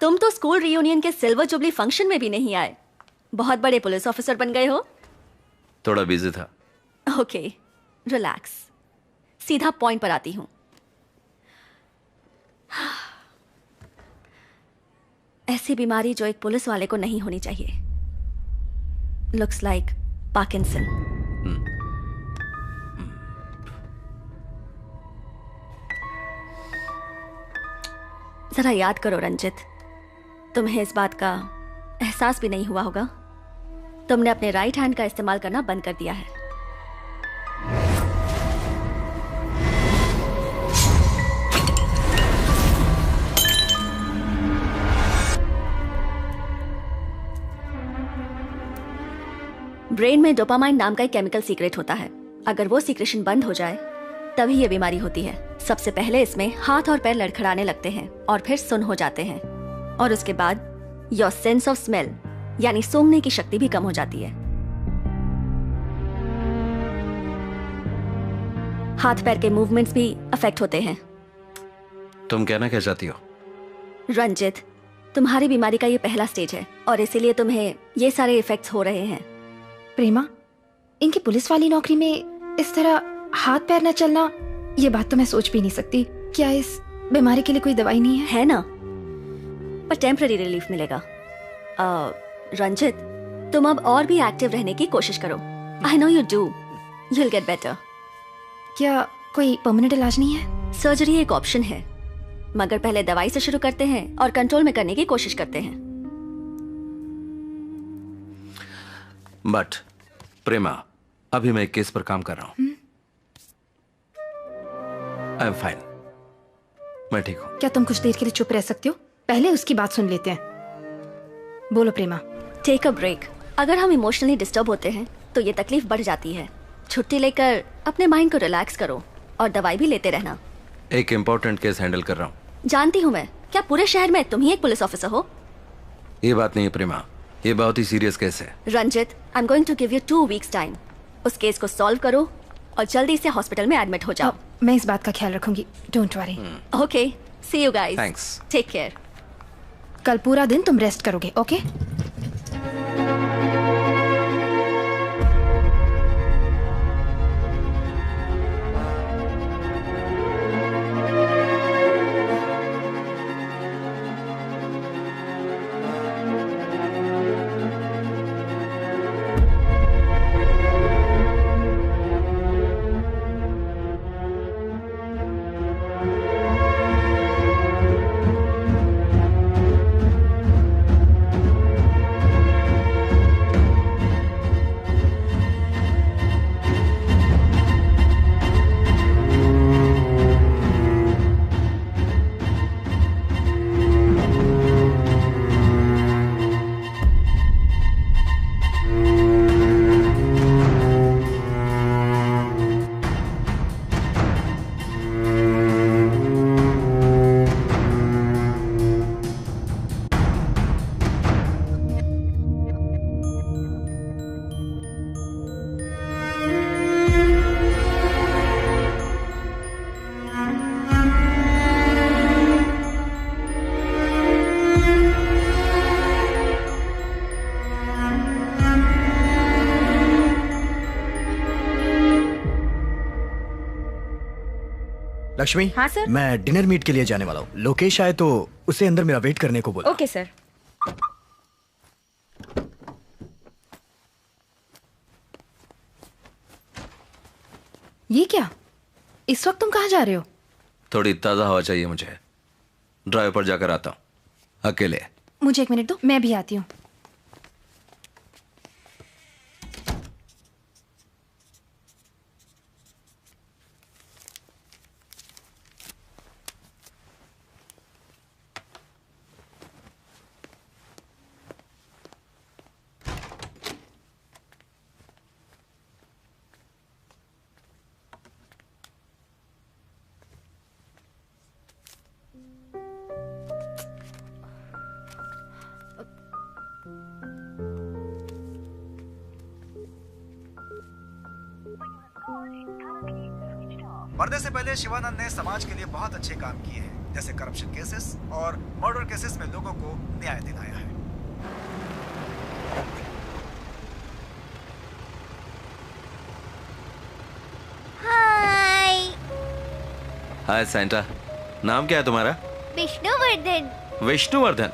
तुम तो स्कूल रियूनियन के सिल्वर जुबली फंक्शन में भी नहीं आए। बहुत बड़े पुलिस ऑफिसर बन गए हो। थोड़ा बिजी था। Okay, relax. सीधा पॉइंट पर आती हूं। ऐसी बीमारी जो एक पुलिस वाले को नहीं होनी चाहिए। Looks like Parkinson. जरा याद करो रंजित, तुम्हें इस बात का एहसास भी नहीं हुआ होगा। तुमने अपने राइट हैंड का इस्तेमाल करना बंद कर दिया है। ब्रेन में डोपामाइन नाम का एक केमिकल सीक्रेट होता है। अगर वो सीक्रेशन बंद हो जाए तभी ये बीमारी होती है। सबसे पहले इसमें हाथ और पैर लड़खड़ाने लगते हैं और फिर सुन्न हो जाते हैं, और उसके बाद योर सेंस ऑफ स्मेल यानी सूंघने की शक्ति भी कम हो जाती है। हाथ पैर के मूवमेंट्स भी अफेक्ट होते हैं। तुम कहना क्या चाहती हो? रंजित, तुम्हारी बीमारी का ये पहला स्टेज है और इसीलिए तुम्हें ये सारे इफेक्ट्स हो रहे हैं। प्रेमा, इनकी पुलिस वाली नौकरी में इस तरह हाथ पैर न चलना, ये बात तो मैं सोच भी नहीं सकती। क्या इस बीमारी के लिए कोई दवाई नहीं है? है ना, पर टेम्पररी रिलीफ मिलेगा। रंजित, तुम अब और भी एक्टिव रहने की कोशिश करो। I know you do, you will get better. क्या कोई परमानेंट इलाज नहीं है? सर्जरी एक ऑप्शन है, मगर पहले दवाई से शुरू करते हैं और कंट्रोल में करने की कोशिश करते हैं। बट प्रेमा, अभी मैं एक केस पर काम कर रहा हूं। आई एम फाइन, मैं ठीक हूं। क्या तुम कुछ देर के लिए चुप रह सकते हो? पहले उसकी बात सुन लेते हैं। बोलो प्रेमा। Take a break. अगर हम इमोशनली डिस्टर्ब होते हैं तो ये तकलीफ बढ़ जाती है। छुट्टी लेकर अपने माइंड को रिलैक्स करो और दवाई भी लेते रहना। एक इम्पोर्टेंट केस हैंडल कर रहा हूं। जानती हूं मैं, क्या पूरे शहर में तुम ही एक पुलिस ऑफिसर हो? ये बात नहीं है प्रेमा, ये बहुत ही सीरियस केस है। Ranjit, I am going to give you 2 weeks time. उस केस को सॉल्व करो और जल्दी से हॉस्पिटल में एडमिट हो जाओ। मैं इस बात का ख्याल रखूंगी, don't worry. Okay, see you guys. Thanks. Take care. कल पूरा दिन तुम रेस्ट करोगे, ओके? लक्ष्मी। हाँ सर। मैं डिनर मीट के लिए जाने वाला हूँ। लोकेश आए तो उसे अंदर मेरा वेट करने को बोला। Okay sir. ये क्या? इस वक्त तुम कहाँ जा रहे हो? थोड़ी ताज़ा हवा चाहिए मुझे। ड्राइव पर जाकर आता हूँ अकेले। मुझे 1 मिनट दो, मैं भी आती हूँ। मरने से पहले शिवानंद ने समाज के लिए बहुत अच्छे काम किए हैं, जैसे करप्शन केसेस और मर्डर केसेस में लोगों को न्याय दिलाया है। हाय। हाय सैंटा। नाम क्या है तुम्हारा? Vishnuvardhana. Vishnuvardhana.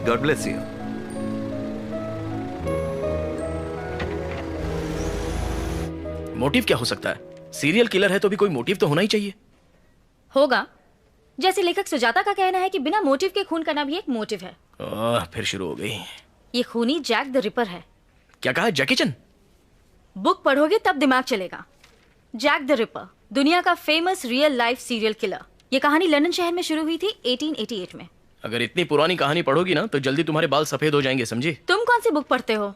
God bless you. Motive क्या हो सकता है? सीरियल किलर है तो भी कोई मोटिव तो होना ही चाहिए। होगा। जैसे लेखक सुजाता का कहना है कि बिना मोटिव के खून करना भी एक मोटिव है। फिर शुरू हो गई। ये खूनी जैक द रिपर है। क्या कहा? जैकी चैन? बुक पढ़ोगे तब दिमाग चलेगा। जैक द रिपर, दुनिया का famous real life serial killer. ये कहानी लंदन शहर में शुरू हुई थी 1888 में। अगर इतनी पुरानी कहानी पढ़ोगी ना तो जल्दी तुम्हारे बाल सफेद हो जाएंगे, समझी? तुम कौन सी बुक पढ़ते हो?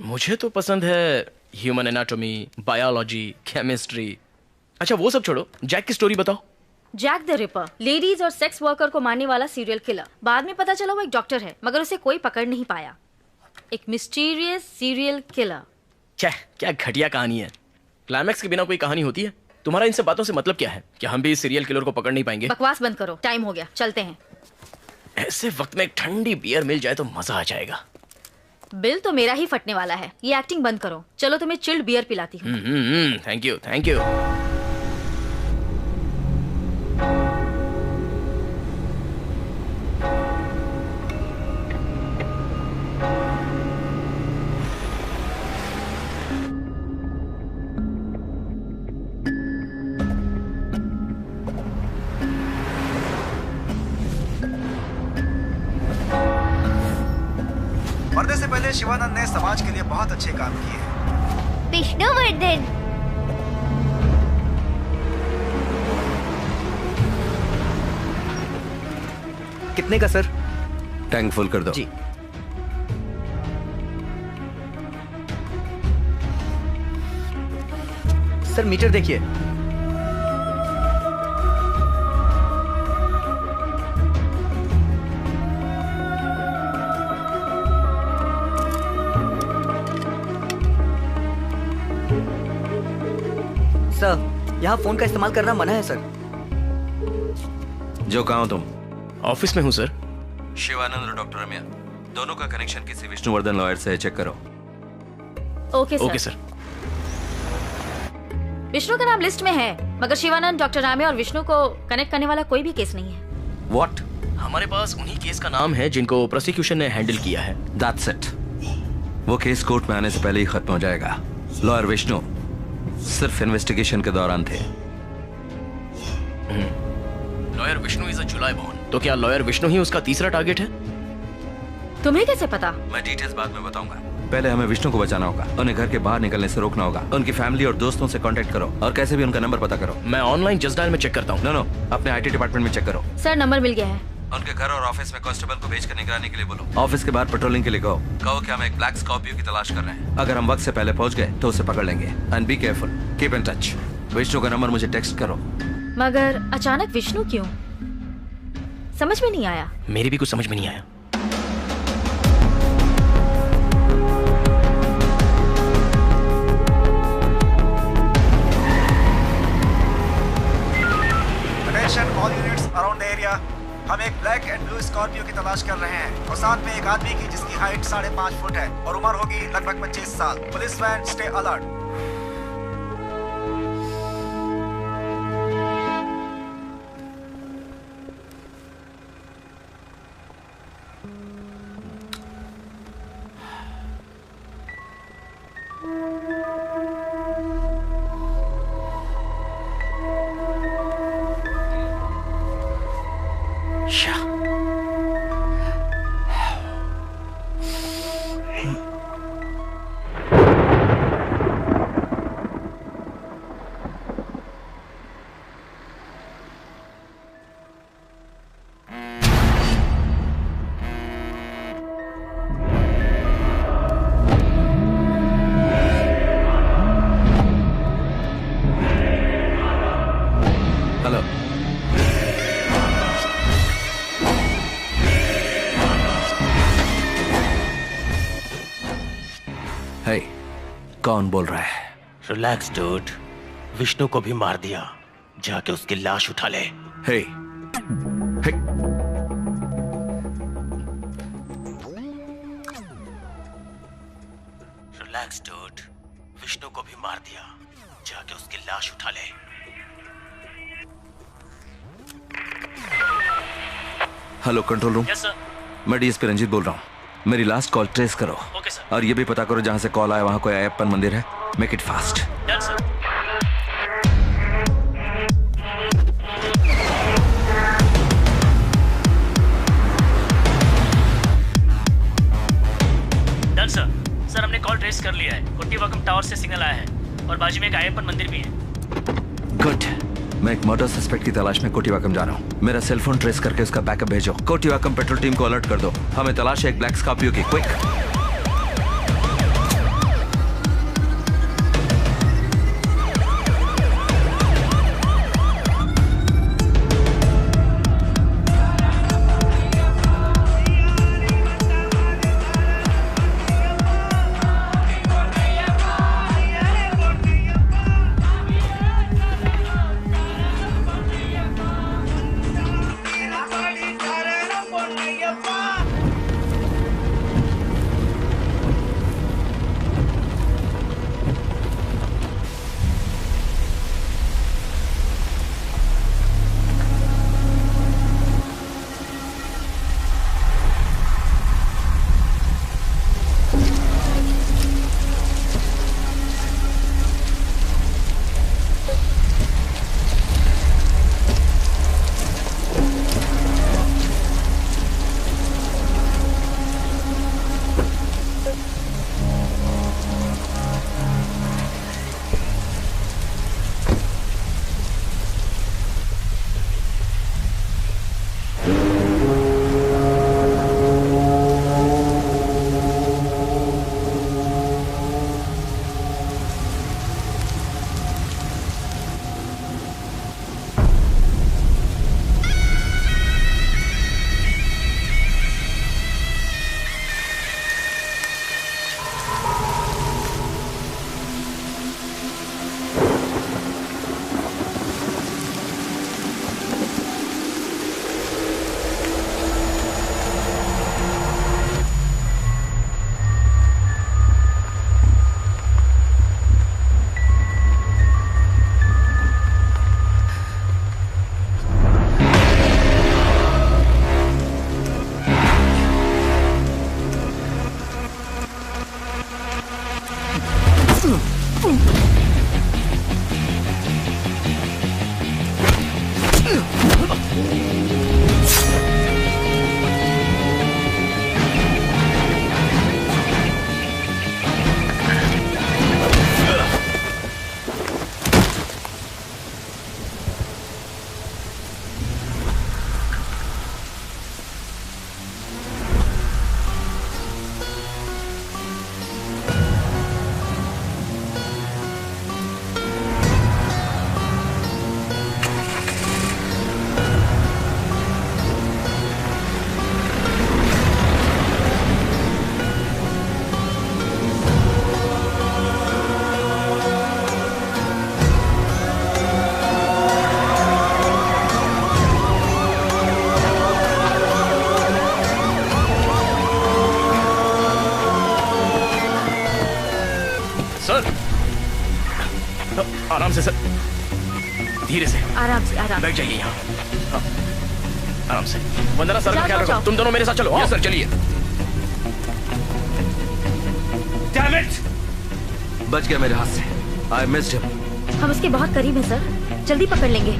मुझे तो पसंद है ह्यूमन एनाटॉमी, बायोलॉजी, केमिस्ट्री। अच्छा वो सब छोड़ो, जैक की स्टोरी बताओ। जैक द रिपर लेडीज और सेक्स वर्कर को मारने वाला सीरियल किलर। बाद में पता चला वो एक डॉक्टर है, मगर उसे कोई पकड़ नहीं पाया। एक मिस्टीरियस सीरियल किलर। क्या घटिया कहानी है। क्लाइमैक्स के बिना कोई कहानी होती है? तुम्हारा इन सब बातों से मतलब क्या है? कि हम भी इस सीरियल किलर को पकड़ नहीं पाएंगे? बकवास बंद करो, टाइम हो गया, चलते हैं। ऐसे वक्त में एक ठंडी बियर मिल जाए तो मजा आ जाएगा। बिल तो मेरा ही फटने वाला है। ये एक्टिंग बंद करो, चलो तुम्हें चिल्ड बियर पिलाती हूँ। Thank you, thank you. मरने से पहले शिवानंद ने समाज के लिए बहुत अच्छे काम किए हैं। विष्णुवर्धन। कितने का सर? टैंक फुल कर दो। जी। सर मीटर देखिए। सर यहाँ फोन का इस्तेमाल करना मना है सर। जो कहा हो तुम? ऑफिस में हूँ सर। शिवानंद और डॉक्टर रम्या दोनों का कनेक्शन किसी विष्णुवर्धन लॉयर से चेक करो। Okay sir. Okay sir. Vishnu का नाम लिस्ट में है, मगर शिवानंद, डॉक्टर राम्या और विष्णु को कनेक्ट करने वाला कोई भी केस नहीं है। What? हमारे पास उन्हीं केस का नाम है जिनको प्रोसिक्यूशन ने हैंडल किया है। That's it. वो केस कोर्ट में आने से पहले ही खत्म हो जाएगा। लॉयर विष्णु सिर्फ इन्वेस्टिगेशन के दौरान थे। Lawyer Vishnu is a July born. तो क्या लॉयर विष्णु ही उसका तीसरा टारगेट है? तुम्हें कैसे पता? मैं डिटेल्स बाद में बताऊंगा। पहले हमें विष्णु को बचाना होगा। उन्हें घर के बाहर निकलने से रोकना होगा। उनकी फैमिली और दोस्तों से कांटेक्ट करो और कैसे भी उनका नंबर पता करो। मैं ऑनलाइन जस्ट डायल में चेक करता हूँ। नो, अपने आईटी डिपार्टमेंट में चेक करो। सर नंबर मिल गया है। उनके घर और ऑफिस में कांस्टेबल को भेजकर निगरानी के लिए बोलो। ऑफिस के बाहर पेट्रोलिंग के लिए कहो कि हम एक ब्लैक स्कॉर्पियो की तलाश कर रहे हैं। अगर हम वक्त से पहले पहुंच गए तो उसे पकड़ लेंगे। And be careful, keep in touch. Vishnu का नंबर मुझे टेक्स्ट करो। मगर अचानक विष्णु क्यों? समझ में नहीं आया। मेरी भी कुछ समझ में नहीं आया। Attention all units around the area. हम एक ब्लैक एंड ब्लू स्कॉर्पियो की तलाश कर रहे हैं और साथ में एक आदमी की जिसकी हाइट 5.5 फुट है और उम्र होगी लगभग 25 साल। Police van, stay alert. Hello. Hey, कौन बोल रहा है? रिलैक्स डूड, विष्णु को भी मार दिया, जाके उसकी लाश उठा ले। हे, हे। रिलैक्स डूड, विष्णु को भी मार दिया, जाके उसकी लाश उठा ले। Hello control room. Yes sir. मैं डीएसपी रंजीत बोल रहा हूँ। मेरी लास्ट कॉल ट्रेस करो। Okay sir. और ये भी पता करो जहां से कॉल आया वहां कोई अयप्पन मंदिर है। Make it fast. Done sir. Done sir. Sir हमने कॉल ट्रेस कर लिया है। कोटीवाकम टावर से सिग्नल आया है और बाजू में एक अयप्पन मंदिर भी है। गुड। मैं एक मर्डर सस्पेक्ट की तलाश में कोटीवाकम जा रहा हूँ। मेरा सेल फोन ट्रेस करके उसका बैकअप भेजो। कोटीवाकम पेट्रोल टीम को अलर्ट कर दो। हमें तलाश है एक ब्लैक स्कॉर्पियो की। क्विक। आराम से सर, धीरे से। आराम से, आराम। बैठ जाइए यहाँ। हाँ, आराम से। वंदना सर का ख्याल रखो। तुम दोनों मेरे साथ चलो। यस सर, चलिए। Damn it! बच गया मेरे हाथ से। I missed him. हम उसके बहुत करीब हैं सर, जल्दी पकड़ लेंगे।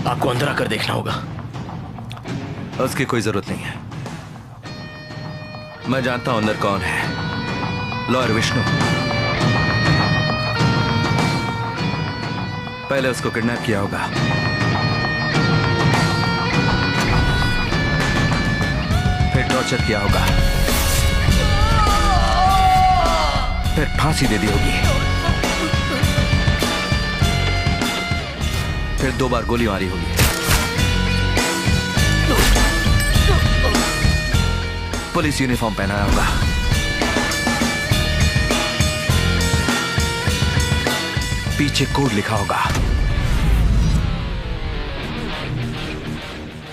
आपको अंदर आकर देखना होगा। उसकी कोई जरूरत नहीं है। मैं जानता हूं अंदर कौन है। लॉयर विष्णु। पहले उसको किडनैप किया होगा, फिर टॉर्चर किया होगा, फिर फांसी दे दी होगी, फिर 2 बार गोली मारी होगी, पुलिस यूनिफॉर्म पहनाया होगा, पीछे कोड लिखा होगा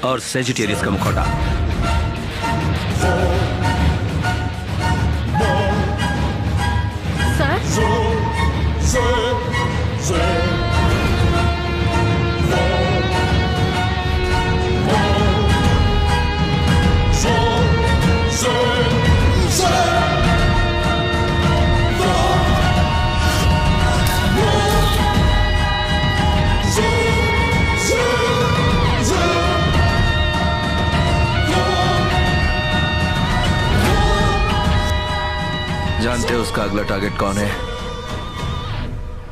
और सेजिटेरियस का मुखौटा। जानते हो उसका अगला टारगेट कौन है?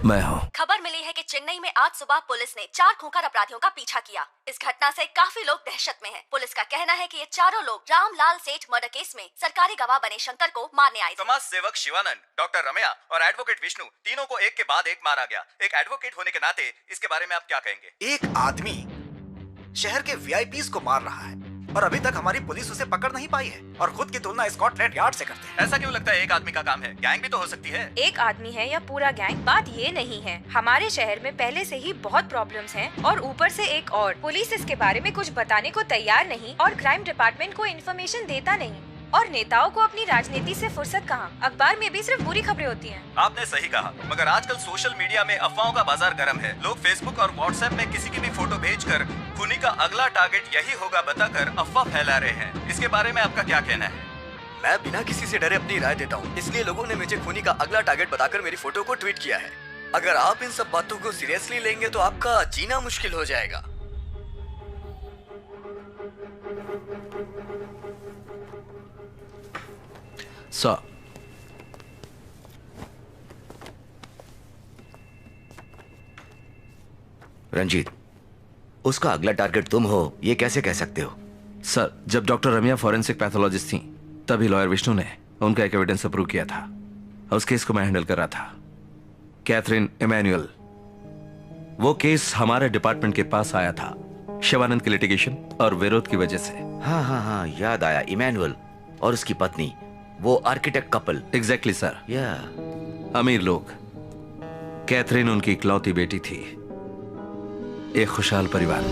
मैं हूं। खबर मिली है कि चेन्नई में आज सुबह पुलिस ने 4 खूंखार अपराधियों का पीछा किया। इस घटना से काफी लोग दहशत में हैं। पुलिस का कहना है कि ये चारों लोग रामलाल सेठ मर्डर केस में सरकारी गवाह बने शंकर को मारने आए थे। समाज सेवक शिवानंद, डॉक्टर रमैया और एडवोकेट विष्णु, तीनों को एक के बाद एक मारा गया। एक एडवोकेट होने के नाते इसके बारे में आप क्या कहेंगे? एक आदमी शहर के वीआईपीज को मार रहा है और अभी तक हमारी पुलिस उसे पकड़ नहीं पाई है और खुद की तुलना स्कॉटलैंड यार्ड से करते हैं। ऐसा क्यों लगता है एक आदमी का काम है? गैंग भी तो हो सकती है। एक आदमी है या पूरा गैंग, बात ये नहीं है। हमारे शहर में पहले से ही बहुत प्रॉब्लम्स हैं और ऊपर से एक और पुलिस इसके बारे में कुछ बताने को तैयार नहीं और क्राइम डिपार्टमेंट को इन्फॉर्मेशन देता नहीं। और नेताओं को अपनी राजनीति से फुर्सत कहाँ? अखबार में भी सिर्फ बुरी खबरें होती हैं। आपने सही कहा, मगर आजकल सोशल मीडिया में अफवाहों का बाजार गर्म है। लोग फेसबुक और व्हाट्सएप में किसी की भी फोटो भेजकर खूनी का अगला टारगेट यही होगा बताकर अफवाह फैला रहे हैं। इसके बारे में आपका क्या कहना है? मैं बिना किसी से डरे अपनी राय देता हूँ, इसलिए लोगों ने मुझे खूनी का अगला टारगेट बताकर मेरी फोटो को ट्वीट किया है। अगर आप इन सब बातों को सीरियसली लेंगे तो आपका जीना मुश्किल हो जाएगा। रंजीत, उसका अगला टारगेट तुम हो, ये कैसे कह सकते हो? सर, जब डॉक्टर रमिया फॉरेंसिक पैथोलॉजिस्ट थी तभी लॉयर विष्णु ने उनका एक एविडेंस अप्रूव किया था। उस केस को मैं हैंडल कर रहा था, कैथरीन इमैनुअल। वो केस हमारे डिपार्टमेंट के पास आया था शिवानंद के लिटिगेशन और विरोध की वजह से। हाँ, याद आया, इमैनुअल और उसकी पत्नी, वो आर्किटेक्ट कपल। Exactly sir. अमीर लोग। कैथरीन उनकी इकलौती बेटी थी। एक खुशहाल परिवार।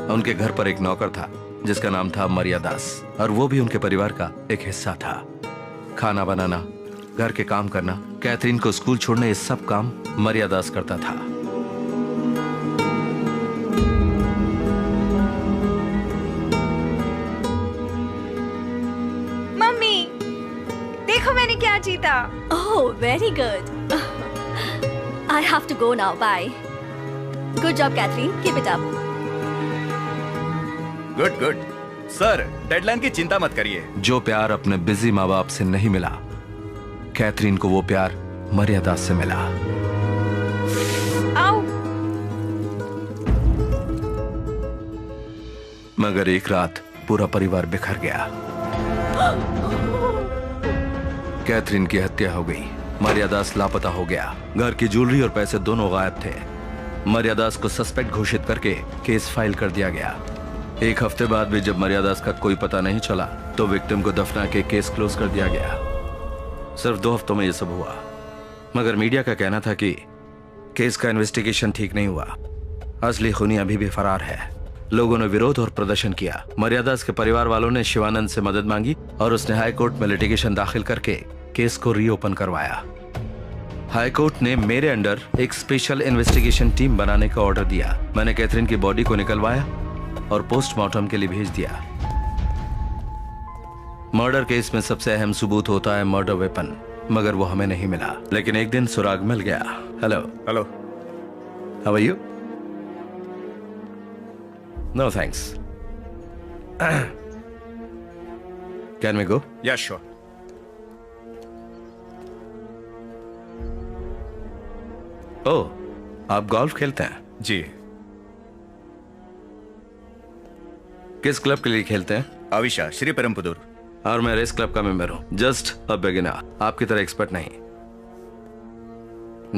उनके घर पर एक नौकर था जिसका नाम था मर्यादास, और वो भी उनके परिवार का एक हिस्सा था। खाना बनाना, घर के काम करना, कैथरीन को स्कूल छोड़ना, ये सब काम मर्यादास करता था। मम्मी, देखो मैंने क्या जीता। Oh, very good. I have to go now, bye. Good job Catherine, keep it up. Good sir, deadline की चिंता मत करिए। जो प्यार अपने बिजी माँ बाप से नहीं मिला, कैथरीन को वो प्यार मर्यादा से मिला। आओ। मगर एक रात पूरा परिवार बिखर गया। कैथरीन की हत्या हो गई। मर्यादास लापता हो गया। घर की ज्वेलरी और पैसे दोनों गायब थे। मर्यादास को सस्पेक्ट घोषित करके केस फाइल कर दिया गया। एक हफ्ते बाद भी जब मर्यादास का कोई पता नहीं चला तो विक्टिम को दफना के केस क्लोज कर दिया गया। सिर्फ 2 हफ्तों में यह सब हुआ। मगर मीडिया का कहना था कि केस का इन्वेस्टिगेशन ठीक नहीं हुआ, असली खूनी अभी भी फरार है। लोगों ने विरोध और प्रदर्शन किया। मर्यादास के परिवार वालों ने शिवानंद से मदद मांगी और उसने हाई कोर्ट में लिटिगेशन दाखिल करके केस को रीओपन करवाया। हाईकोर्ट ने मेरे अंडर एक स्पेशल इन्वेस्टिगेशन टीम बनाने का ऑर्डर दिया। मैंने कैथरीन की बॉडी को निकलवाया और पोस्टमार्टम के लिए भेज दिया। मर्डर केस में सबसे अहम सबूत होता है मर्डर वेपन, मगर वो हमें नहीं मिला। लेकिन एक दिन सुराग मिल गया। Hello hello, how are you? No thanks. Can we go? Yeah sure. ओह, आप गोल्फ खेलते हैं? जी। किस क्लब के लिए खेलते हैं? अविशा, श्री परमपुदुर। और मैं रेस क्लब का मेंबर हूं। जस्ट अ बिगिनर, आपकी तरह एक्सपर्ट नहीं।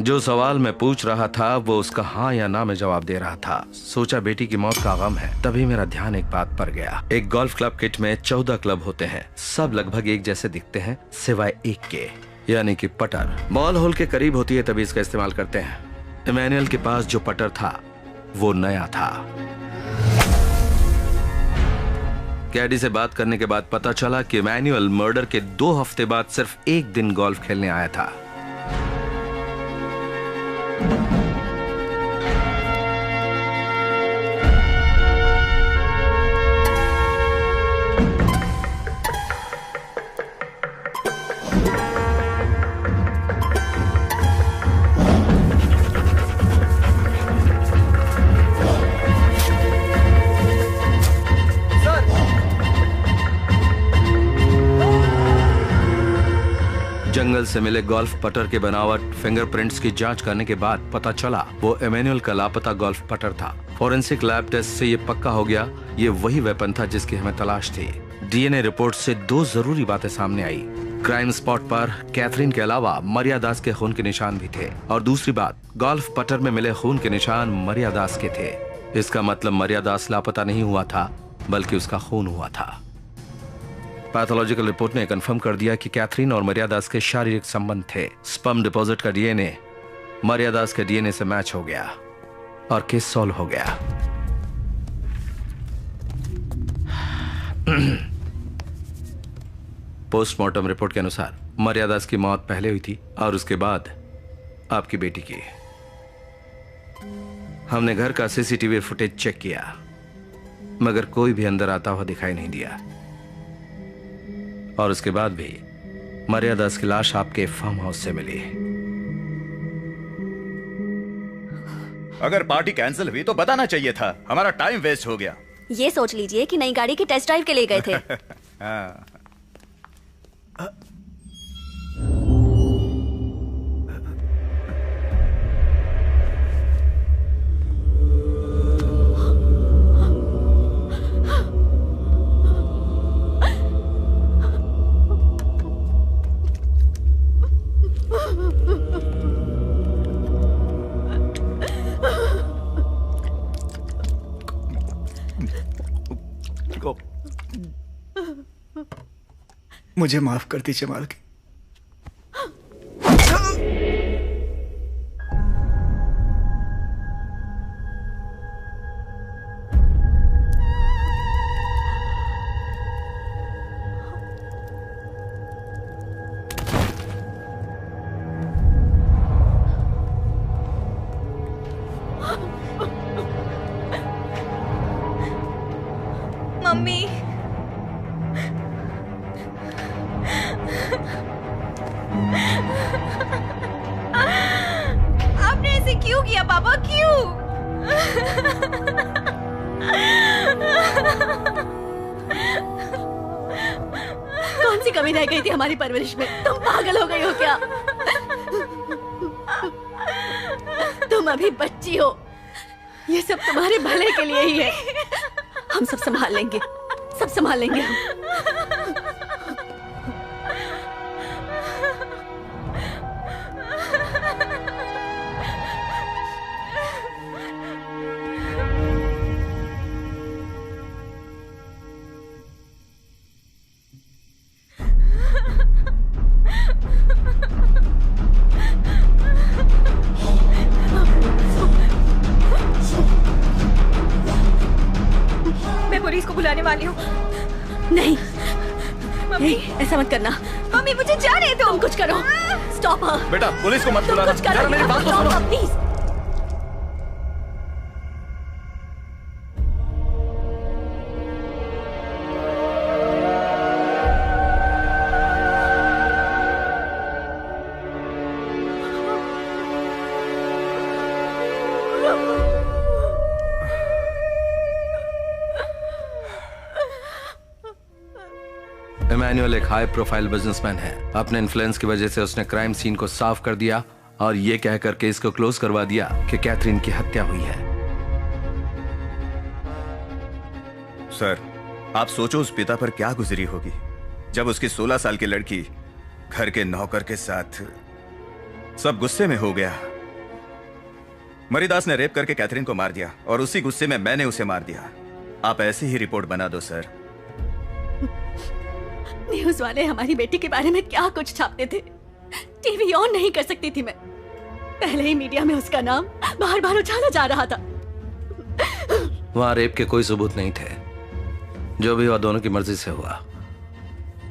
जो सवाल मैं पूछ रहा था वो उसका हाँ या ना में जवाब दे रहा था। सोचा बेटी की मौत का गम है, तभी मेरा ध्यान एक बात पर गया। एक गोल्फ क्लब किट में 14 क्लब होते हैं, सब लगभग एक जैसे दिखते हैं सिवाय एक के, यानी कि पटर। बॉल होल के करीब होती है तभी इसका इस्तेमाल करते हैं। इमैनुअल के पास जो पटर था वो नया था। कैडी से बात करने के बाद पता चला कि इमैनुअल मर्डर के 2 हफ्ते बाद सिर्फ एक दिन गोल्फ खेलने आया था। जंगल से मिले गोल्फ पटर के बनावट फिंगरप्रिंट्स की जांच करने के बाद पता चला वो इमैनुअल का लापता गोल्फ पटर था। फॉरेंसिक लैब टेस्ट से ये पक्का हो गया ये वही वेपन था जिसकी हमें तलाश थी। डीएनए रिपोर्ट से 2 जरूरी बातें सामने आई। क्राइम स्पॉट पर कैथरीन के अलावा मरिया दास के खून के निशान भी थे, और दूसरी बात, गोल्फ पटर में मिले खून के निशान मरिया दास के थे। इसका मतलब मरिया दास लापता नहीं हुआ था, बल्कि उसका खून हुआ था। पैथोलॉजिकल रिपोर्ट ने कंफर्म कर दिया कि कैथरीन और मरिया दास के शारीरिक संबंध थे। स्पर्म डिपॉजिट का डीएनए मरिया दास के डीएनए से मैच हो गया और केस सॉल्व हो गया। पोस्टमार्टम रिपोर्ट के अनुसार मरिया दास की मौत पहले हुई थी और उसके बाद आपकी बेटी की। हमने घर का सीसीटीवी फुटेज चेक किया, मगर कोई भी अंदर आता हुआ दिखाई नहीं दिया। और उसके बाद भी मरिया दास की लाश आपके फार्म हाउस से मिली। अगर पार्टी कैंसिल हुई तो बताना चाहिए था, हमारा टाइम वेस्ट हो गया। ये सोच लीजिए कि नई गाड़ी की टेस्ट ड्राइव के लिए गए थे। हाँ। मुझे माफ कर दीजिए मालकिन। मम्मी, आपने ऐसे क्यों किया पापा, क्यों? कौन सी कमी रह गई थी हमारी परवरिश में? तुम पागल हो गई हो क्या? तुम अभी बच्ची हो, ये सब तुम्हारे भले के लिए ही है। हम सब संभाल लेंगे, सब संभाल लेंगे हम। मैं पुलिस को बुलाने वाली हूँ। नहीं, ऐसा मत करना। मम्मी मुझे जाने दो। तुम कुछ करो। स्टॉप हर। बेटा पुलिस को मत तुम बुलाना। कुछ करो। जरा मेरी बात तो Stop सुनो। her, please। इमैनुअल एक हाई प्रोफाइल बिजनेसमैन है। अपने इन्फ्लुएंस की वजह से उसने क्राइम सीन को साफ कर दिया और ये कह करके इसको क्लोज करवा दिया कि कैथरीन की हत्या हुई है। सर, आप सोचो उस पिता पर क्या गुजरी होगी जब उसकी 16 साल की लड़की घर के नौकर के साथ सब गुस्से में हो गया। मरीदास ने रेप करके कैथरीन को मार दिया और उसी गुस्से में मैंने उसे मार दिया। आप ऐसी ही रिपोर्ट बना दो सर। न्यूज वाले हमारी बेटी के बारे में क्या कुछ छापते थे। टीवी ऑन नहीं कर सकती थी मैं। पहले ही मीडिया में उसका नाम बार बार उछाला जा रहा था। वहां रेप के कोई सबूत नहीं थे। जो भी हुआ दोनों की मर्जी से हुआ।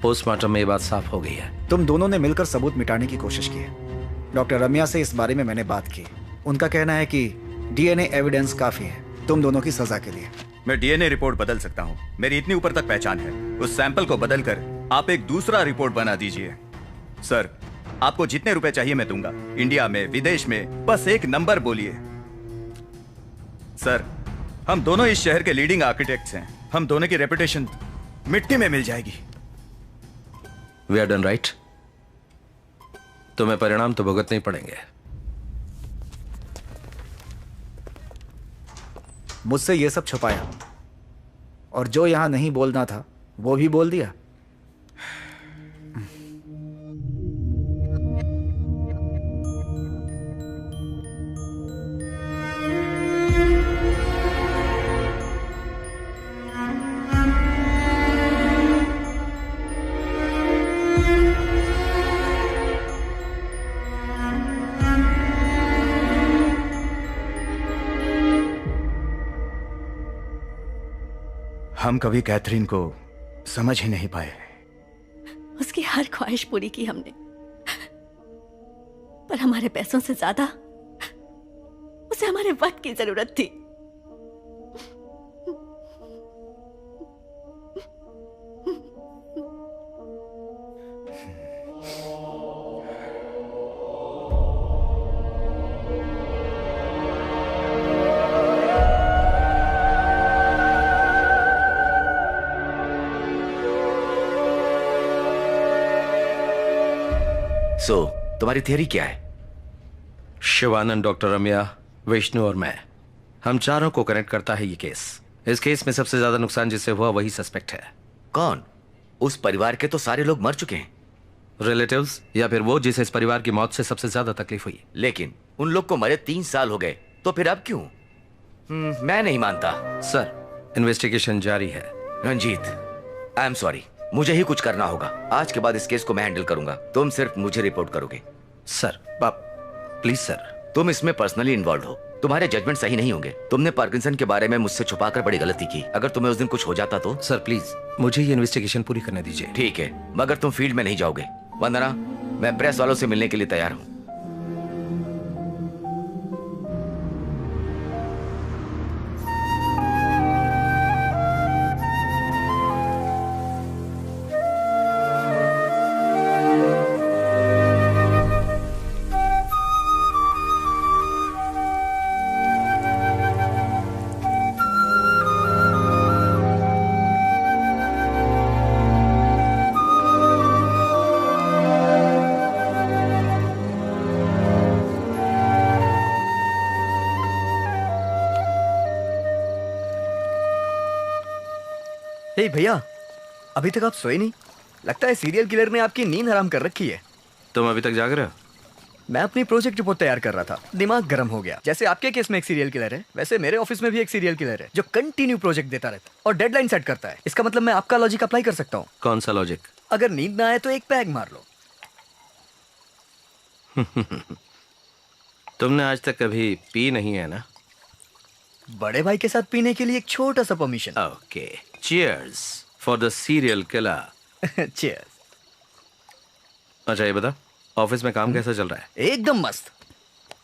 पोस्टमार्टम में ये बात साफ हो गई है। तुम दोनों ने मिलकर सबूत मिटाने की कोशिश की है। डॉक्टर रम्या से इस बारे में मैंने बात की। उनका कहना है कि डीएनए एविडेंस काफी है तुम दोनों की सजा के लिए। मैं डीएनए रिपोर्ट बदल सकता हूँ। मेरी इतनी ऊपर तक पहचान है। उस सैंपल को बदलकर आप एक दूसरा रिपोर्ट बना दीजिए। सर, आपको जितने रुपए चाहिए मैं दूंगा। इंडिया में, विदेश में, बस एक नंबर बोलिए। सर, हम दोनों इस शहर के लीडिंग आर्किटेक्ट्स हैं। हम दोनों की रेपुटेशन मिट्टी में मिल जाएगी। We are done right. तुम्हें परिणाम तो भुगतने ही पड़ेंगे। मुझसे ये सब छुपाया और जो यहां नहीं बोलना था वो भी बोल दिया। हम कभी कैथरीन को समझ ही नहीं पाए। उसकी हर ख्वाहिश पूरी की हमने, पर हमारे पैसों से ज्यादा उसे हमारे वक्त की जरूरत थी। तुम्हारी थियरी क्या है? शिवानंद, डॉक्टर रम्या, विष्णु और मैं, हम चारों को कनेक्ट करता है ये केस। इस केस में सबसे ज्यादा नुकसान जिससे हुआ वही सस्पेक्ट है। कौन? उस परिवार के तो सारे लोग मर चुके हैं। रिलेटिव्स या फिर वो जिसे इस परिवार की मौत से सबसे ज्यादा तकलीफ हुई। लेकिन उन लोग को मरे 3 साल हो गए, तो फिर अब क्यों? मैं नहीं मानता। सर, इन्वेस्टिगेशन जारी है। रंजीत, आई एम सॉरी, मुझे ही कुछ करना होगा। आज के बाद इस केस को मैं हैंडल करूंगा। तुम सिर्फ मुझे रिपोर्ट करोगे। Sir, please sir. तुम इसमें पर्सनली इन्वॉल्व हो। तुम्हारे जजमेंट सही नहीं होंगे। तुमने पार्किंसन के बारे में मुझसे छुपाकर बड़ी गलती की। अगर तुम्हें उस दिन कुछ हो जाता तो? सर प्लीज, मुझे ये इन्वेस्टिगेशन पूरी करने दीजिए। ठीक है, मगर तुम फील्ड में नहीं जाओगे। वंदना, मैं प्रेस वालों से मिलने के लिए तैयार हूँ। हे भैया, अभी तक आप सोए नहीं? लगता है सीरियल किलर ने आपकी नींद हराम कर रखी है। तुम अभी तक जाग रहे हो? मैं अपनी प्रोजेक्ट रिपोर्ट तैयार कर रहा था, दिमाग गर्म हो गया। जैसे आपके केस में एक सीरियल किलर है, वैसे मेरे ऑफिस में भी एक सीरियल किलर है जो कंटिन्यू प्रोजेक्ट देता रहता है और डेडलाइन सेट करता है। इसका मतलब मैं आपका लॉजिक अप्लाई कर सकता हूँ। कौन सा लॉजिक? अगर नींद ना आए तो एक पैग मार लो। तुमने आज तक कभी पी नहीं है ना? बड़े भाई के साथ पीने के लिए एक छोटा सा permission. Okay, cheers for the serial killer cheers. अच्छा ये बता, ऑफिस में काम कैसा चल रहा है? एकदम मस्त।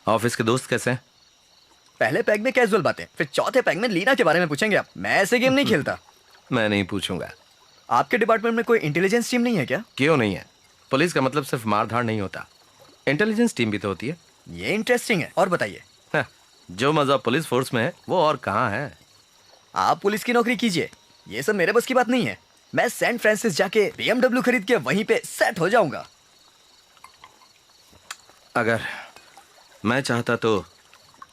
ऑफिस के दोस्त कैसे हैं? पहले पैग में कैजुअल बातें, फिर चौथे पैग में लीना के बारे में पूछेंगे आप। मैं ऐसे गेम नहीं खेलता। मैं नहीं पूछूंगा। आपके डिपार्टमेंट में कोई इंटेलिजेंस टीम नहीं है क्या? क्यों नहीं है? पुलिस का मतलब सिर्फ मारधाड़ नहीं होता, इंटेलिजेंस टीम भी तो होती है। ये इंटरेस्टिंग है, और बताइए। जो मजा पुलिस फोर्स में है वो और कहाँ है? आप पुलिस की नौकरी कीजिए, ये सब मेरे बस की बात नहीं है। मैं सैन फ्रांसिस जाके BMW खरीद के वहीं पे सेट हो जाऊंगा। अगर मैं चाहता तो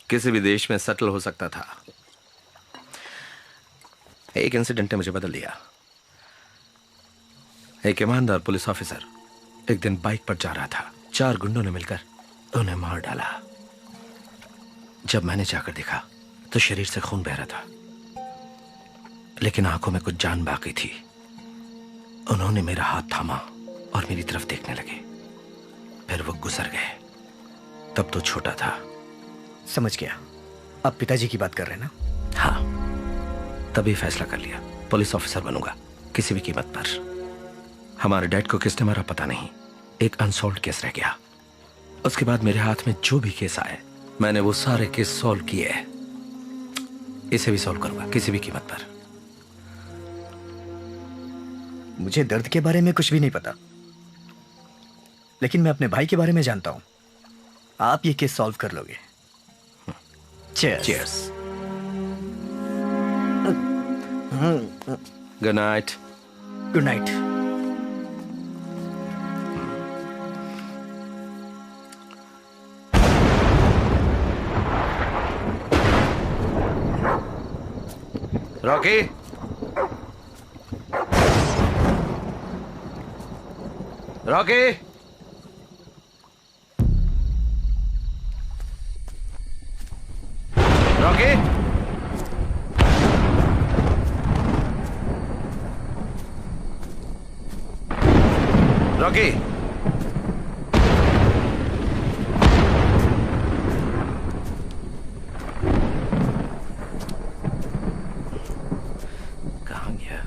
किसी भी देश में सेटल हो सकता था। एक इंसिडेंट ने मुझे बदल दिया। एक ईमानदार पुलिस ऑफिसर एक दिन बाइक पर जा रहा था, 4 गुंडों ने मिलकर उन्हें मार डाला। जब मैंने जाकर देखा तो शरीर से खून बह रहा था, लेकिन आंखों में कुछ जान बाकी थी। उन्होंने मेरा हाथ थामा और मेरी तरफ देखने लगे, फिर वो गुजर गए। तब तो छोटा था। समझ गया, आप पिताजी की बात कर रहे हैं ना? हाँ, तभी फैसला कर लिया, पुलिस ऑफिसर बनूंगा किसी भी कीमत पर। हमारे डैड को किसने मारा पता नहीं, एक अनसॉल्व्ड केस रह गया। उसके बाद मेरे हाथ में जो भी केस आए मैंने वो सारे केस सॉल्व किए। इसे भी सॉल्व करूंगा किसी भी कीमत पर। मुझे दर्द के बारे में कुछ भी नहीं पता, लेकिन मैं अपने भाई के बारे में जानता हूं। आप ये केस सॉल्व कर लोगे। Cheers. Cheers. Good night. Good night. Rocky, Rocky, Rocky, Rocky, कहाँ गया?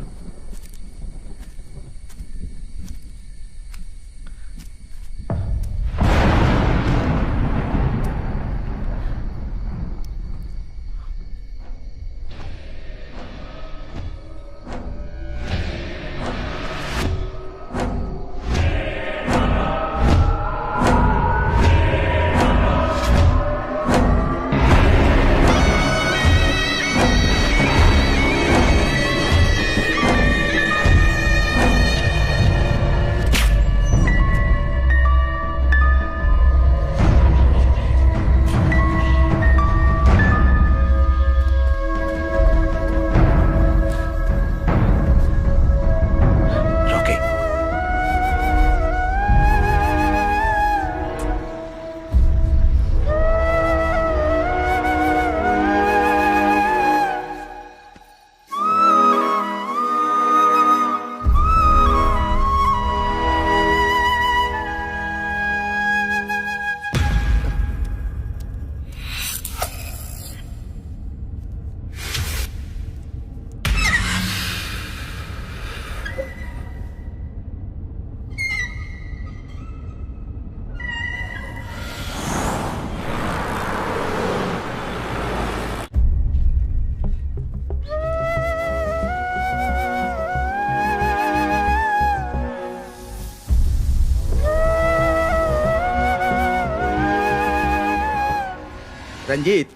रंजीत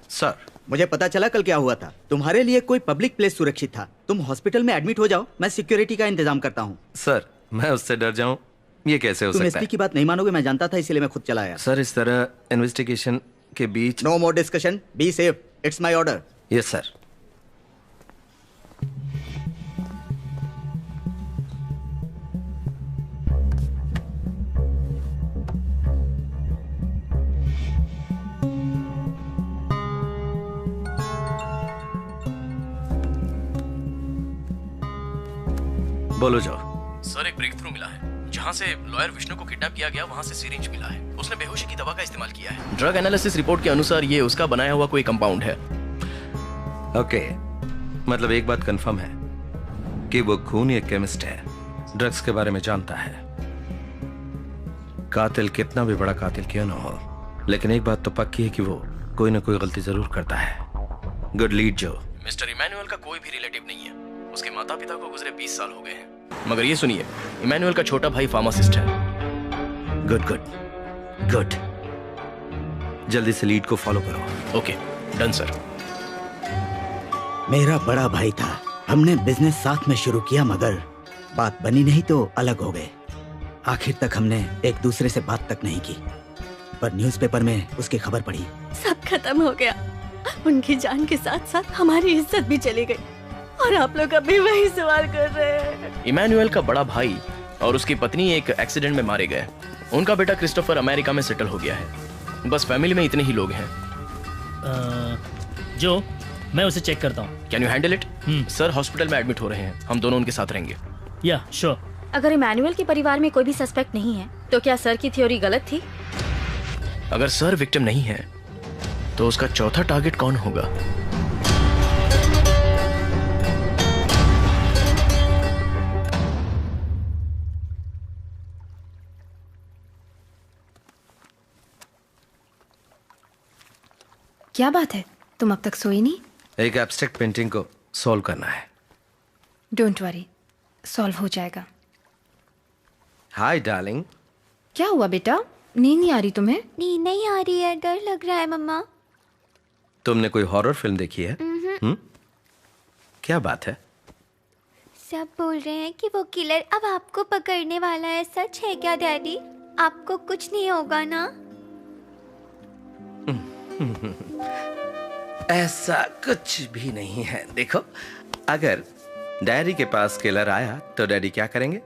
सर, मुझे पता चला कल क्या हुआ था। तुम्हारे लिए कोई पब्लिक प्लेस सुरक्षित था। तुम हॉस्पिटल में एडमिट हो जाओ, मैं सिक्योरिटी का इंतजाम करता हूँ। सर, मैं उससे डर जाऊं, ये कैसे हो तुम सकता एसपी है? की बात नहीं मानोगे, मैं जानता था, इसीलिए मैं खुद चला आया। सर, इस तरह इन्वेस्टिगेशन के बीच no more discussion, be safe, it's my order. Yes sir. बोलो जाओ। सर, एक ब्रेक थ्रू मिला है। जहाँ से लॉयर विष्णु को किडनैप किया गया वहाँ से सिरिंज मिला है। उसने बेहोशी की दवा का इस्तेमाल किया है। ड्रग एनालिसिस रिपोर्ट के अनुसार ये उसका बनाया हुआ कोई कंपाउंड है। ओके, मतलब एक बात कंफर्म है कि वो खून एक केमिस्ट है ड्रग्स के बारे में जानता है। कातिल कितना भी बड़ा कातिल क्यों ना हो, लेकिन एक बात तो पक्की है कि वो कोई ना कोई गलती जरूर करता है। गुड लीड जो। मिस्टर इमैनुअल का कोई भी रिलेटिव नहीं है। उसके माता पिता को गुजरे 20 साल हो गए हैं। मगर ये सुनिए, इमैनुअल का छोटा भाई फार्मासिस्ट है। Good good good. जल्दी से लीड को फॉलो करो। Okay, done sir. मेरा बड़ा भाई था, हमने बिजनेस साथ में शुरू किया, मगर बात बनी नहीं तो अलग हो गए। आखिर तक हमने एक दूसरे से बात तक नहीं की, पर न्यूज़पेपर में उसकी खबर पड़ी। सब खत्म हो गया। उनकी जान के साथ साथ हमारी इज्जत भी चली गई, और आप लोग अभी वही सवाल कर रहे हैं। इमैनुअल का बड़ा भाई और उसकी पत्नी एक एक्सीडेंट में मारे गए। उनका बेटा क्रिस्टोफर अमेरिका में सेटल हो गया है। बस फैमिली में इतने ही लोग हैं। जो मैं उसे चेक करता हूँ। Can you handle it? Sir hospital में एडमिट हो रहे हैं, हम दोनों उनके साथ रहेंगे। या श्योर। अगर इमैनुअल के परिवार में कोई भी सस्पेक्ट नहीं है तो क्या सर की थ्योरी गलत थी? अगर सर विक्टिम नहीं है तो उसका चौथा टारगेट कौन होगा? क्या बात है, तुम अब तक सोई नहीं? एक एब्स्ट्रैक्ट पेंटिंग को सॉल्व करना है। डोंट वरी, सॉल्व हो जाएगा। Hi darling. क्या हुआ बेटा, नींद नहीं आ रही तुम्हें? नींद नहीं आ रही है, डर लग रहा है मम्मा। तुमने कोई हॉरर फिल्म देखी है? क्या बात है? सब बोल रहे हैं कि वो किलर अब आपको पकड़ने वाला है। सच है क्या डैडी? आपको कुछ नहीं होगा ना? ऐसा कुछ भी नहीं है। देखो, अगर डैडी के पास किलर आया तो डैडी क्या करेंगे?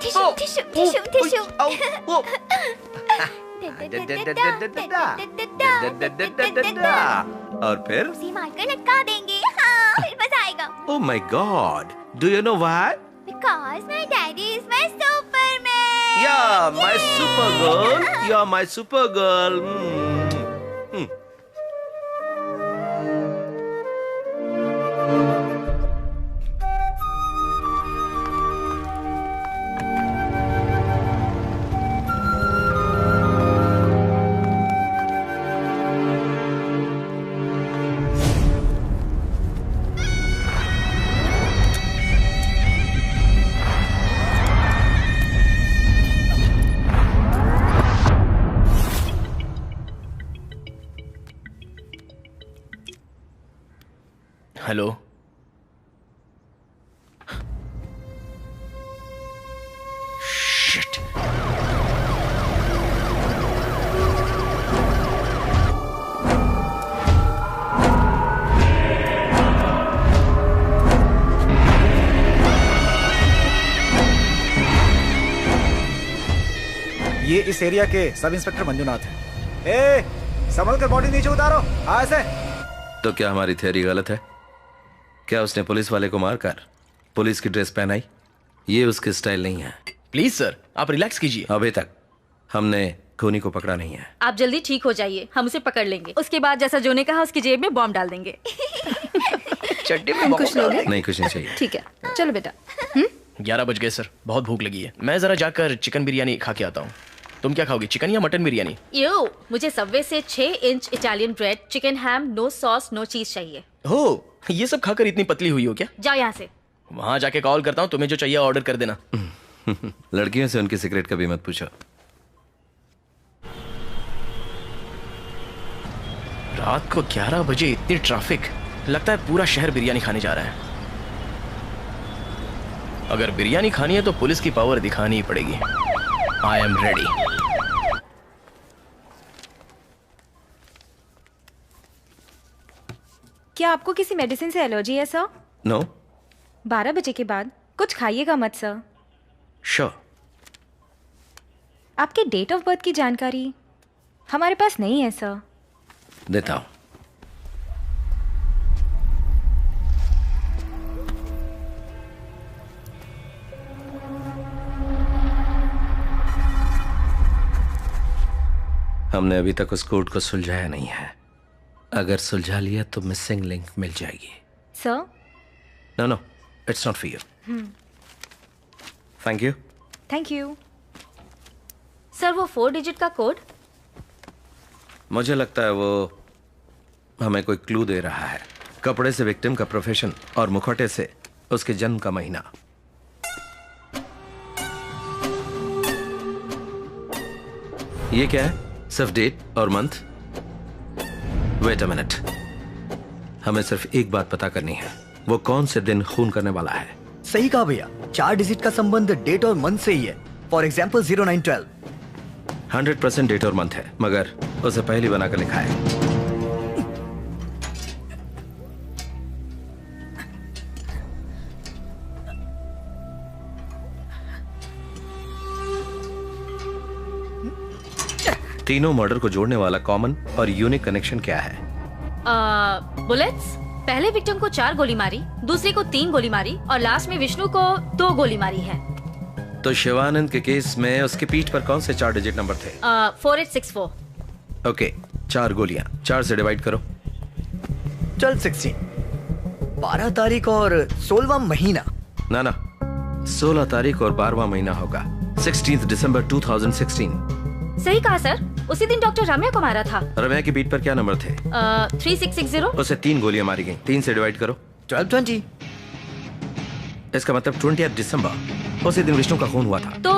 Tissue tissue tissue tissue. और फिर उसी मारकर लटका देंगे। हाँ, फिर मजा आएगा। Oh my God! Do you know why? Because my daddy is my Superman. Yeah, my super girl. You're my super girl. Hello. Shit. ये इस एरिया के सब इंस्पेक्टर मंजुनाथ हैं। ए, संभल कर बॉडी नीचे उतारो। हाँ ऐसे। तो क्या हमारी थ्योरी गलत है? क्या उसने पुलिस वाले को मारकर पुलिस की ड्रेस पहनाई? ये उसकी स्टाइल नहीं है। प्लीज सर, आप रिलैक्स कीजिए। अभी तक हमने खूनी को पकड़ा नहीं है। आप जल्दी ठीक हो जाइए, हम उसे पकड़ लेंगे। उसके बाद जैसा जो ने कहा उसकी जेब में बॉम्ब डाल देंगे। चड्डी में कुछ लोग हैं? नहीं, कुछ नहीं चाहिए। ठीक है, चलो बेटा। 11 बज गए सर, बहुत भूख लगी है। मैं जरा जाकर चिकन बिरयानी खा के आता हूँ। तुम क्या खाओगी, चिकन या मटन बिरयानी? यो, मुझे सबवे से 6 इंच इटालियन ब्रेड, चिकन हैम, नो सॉस नो चीज चाहिए। हो, ये सब खाकर इतनी पतली हुई हो क्या? जाओ यहाँ से। वहां जाके कॉल करता हूँ, तुम्हें जो चाहिए ऑर्डर कर देना। लड़कियों से उनकी सिगरेट कभी मत पूछो। रात को 11 बजे इतनी ट्रैफिक, लगता है पूरा शहर बिरयानी खाने जा रहा है। अगर बिरयानी खानी है तो पुलिस की पावर दिखानी ही पड़ेगी। I am ready. क्या आपको किसी मेडिसिन से एलर्जी है सर? नो। 12 बजे के बाद कुछ खाइएगा मत सर। श्योर। आपके डेट ऑफ बर्थ की जानकारी हमारे पास नहीं है सर। देता हूं। हमने अभी तक उस कोड को सुलझाया नहीं है। अगर सुलझा लिया तो मिसिंग लिंक मिल जाएगी। Sir? No no, it's not for you. Thank you. Thank you. Sir वो 4 डिजिट का कोड? मुझे लगता है वो हमें कोई क्लू दे रहा है। कपड़े से विक्टिम का प्रोफेशन और मुखौटे से उसके जन्म का महीना। ये क्या है? सिर्फ डेट और मंथ? वेट अ मिनट, हमें सिर्फ एक बात पता करनी है, वो कौन से दिन खून करने वाला है। सही कहा भैया, 4 डिजिट का संबंध डेट और मंथ से ही है। For example 0912। 100% डेट और मंथ है, मगर उसे पहली बनाकर लिखा है। तीनों मर्डर को जोड़ने वाला कॉमन और यूनिक कनेक्शन क्या है? बुलेट्स। पहले विक्टिम को 4 गोली मारी, दूसरे को 3 गोली मारी और लास्ट में विष्णु को 2 गोली मारी है। तो शिवानंद के केस में उसकी पीठ पर कौन से 4 डिजिट नंबर थे? 4864। ओके, 4 गोलियां 4 से डिवाइड करो। चल 16। 12 तारीख और 16वां महीना। ना 16 तारीख और 12वां महीना होगा। 16 दिसंबर 2016। सही कहा सर, उसी दिन डॉक्टर रम्या को मारा था। रम्या की पीठ पर क्या नंबर थे? 3660। उसे 3 गोलियां मारी गई। 3 से डिवाइड करो। 1220। इसका मतलब 20 दिसंबर, उसी दिन विष्णु का खून हुआ था। तो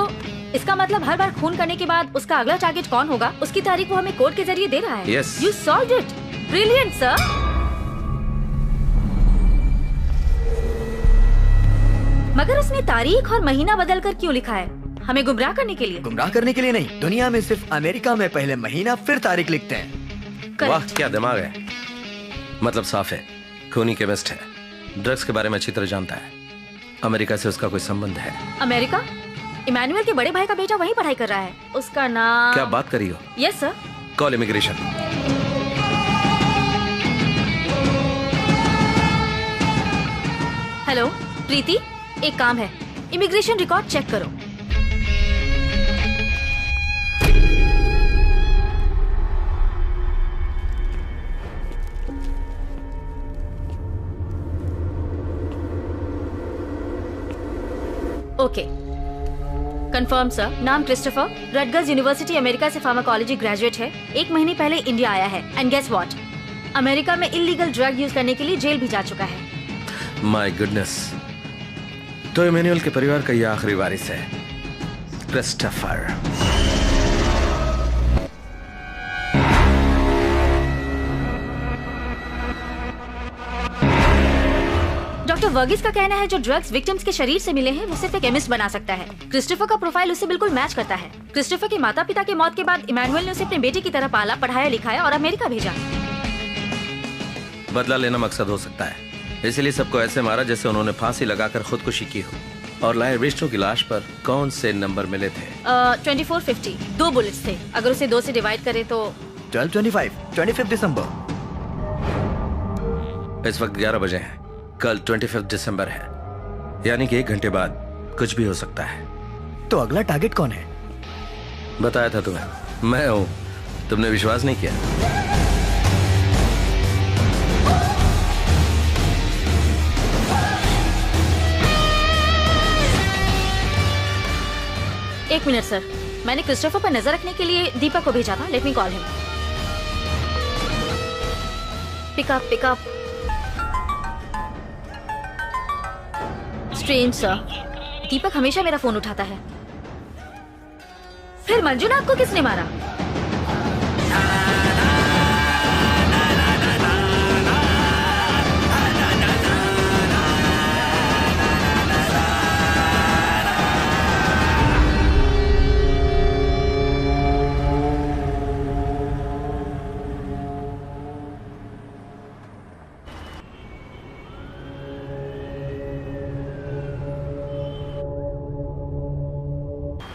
इसका मतलब हर बार खून करने के बाद उसका अगला टारगेट कौन होगा, उसकी तारीख वो हमें कोड के जरिए दे रहा है। Yes. You solved it. Brilliant, sir. मगर उसने तारीख और महीना बदलकर क्यों लिखा है? हमें गुमराह करने के लिए? गुमराह करने के लिए नहीं, दुनिया में सिर्फ अमेरिका में पहले महीना फिर तारीख लिखते हैं। वाह, क्या दिमाग है। मतलब साफ है, खूनी केमिस्ट है, ड्रग्स के बारे में अच्छी तरह जानता है। अमेरिका से उसका कोई संबंध है? अमेरिका? इमैनुअल के बड़े भाई का बेटा वहीं पढ़ाई कर रहा है। उसका नाम? क्या बात करी हो? Yes sir. Call immigration. Hello Preeti, एक काम है, इमिग्रेशन रिकॉर्ड चेक करो। Okay, confirm sir. नाम क्रिस्टोफर, रटगर्स यूनिवर्सिटी अमेरिका से फार्माकोलॉजी ग्रेजुएट है। 1 महीने पहले इंडिया आया है। एंड गेस व्हाट, अमेरिका में इलीगल ड्रग यूज करने के लिए जेल भी जा चुका है। माय गुडनेस, तो इमैनुअल के परिवार का ये आखिरी वारिस है, क्रिस्टोफर। डॉक्टर वर्गीस का कहना है जो ड्रग्स विक्टिम्स के शरीर से मिले हैं वो सिर्फ एक केमिस्ट बना सकता है। क्रिस्टोफर का प्रोफाइल उससे बिल्कुल मैच करता है। क्रिस्टोफर के माता पिता की मौत के बाद इमैनुअल ने उसे अपने बेटे की तरह पाला, पढ़ाया, लिखाया और अमेरिका भेजा। बदला लेना मकसद हो सकता है, इसलिए सबको ऐसे मारा जैसे उन्होंने फांसी लगाकर खुदकुशी की हो। और लाए विष्णु की लाश पर कौन से नंबर मिले थे? 2450। 2 बुलेट्स थे। अगर उसे 2 से डिवाइड करें तो 1225, 25 दिसंबर। इस वक्त 11 बजे हैं। कल 25 दिसंबर है, यानी कि 1 घंटे बाद कुछ भी हो सकता है। तो अगला टारगेट कौन है? बताया था तुम्हें, मैं हूं। तुमने विश्वास नहीं किया। एक मिनट सर, मैंने क्रिस्टोफर पर नजर रखने के लिए दीपक को भेजा था। Let me call him. Pickup pickup. Strange sir, Deepak हमेशा मेरा फोन उठाता है। फिर मंजुनाथ को किसने मारा?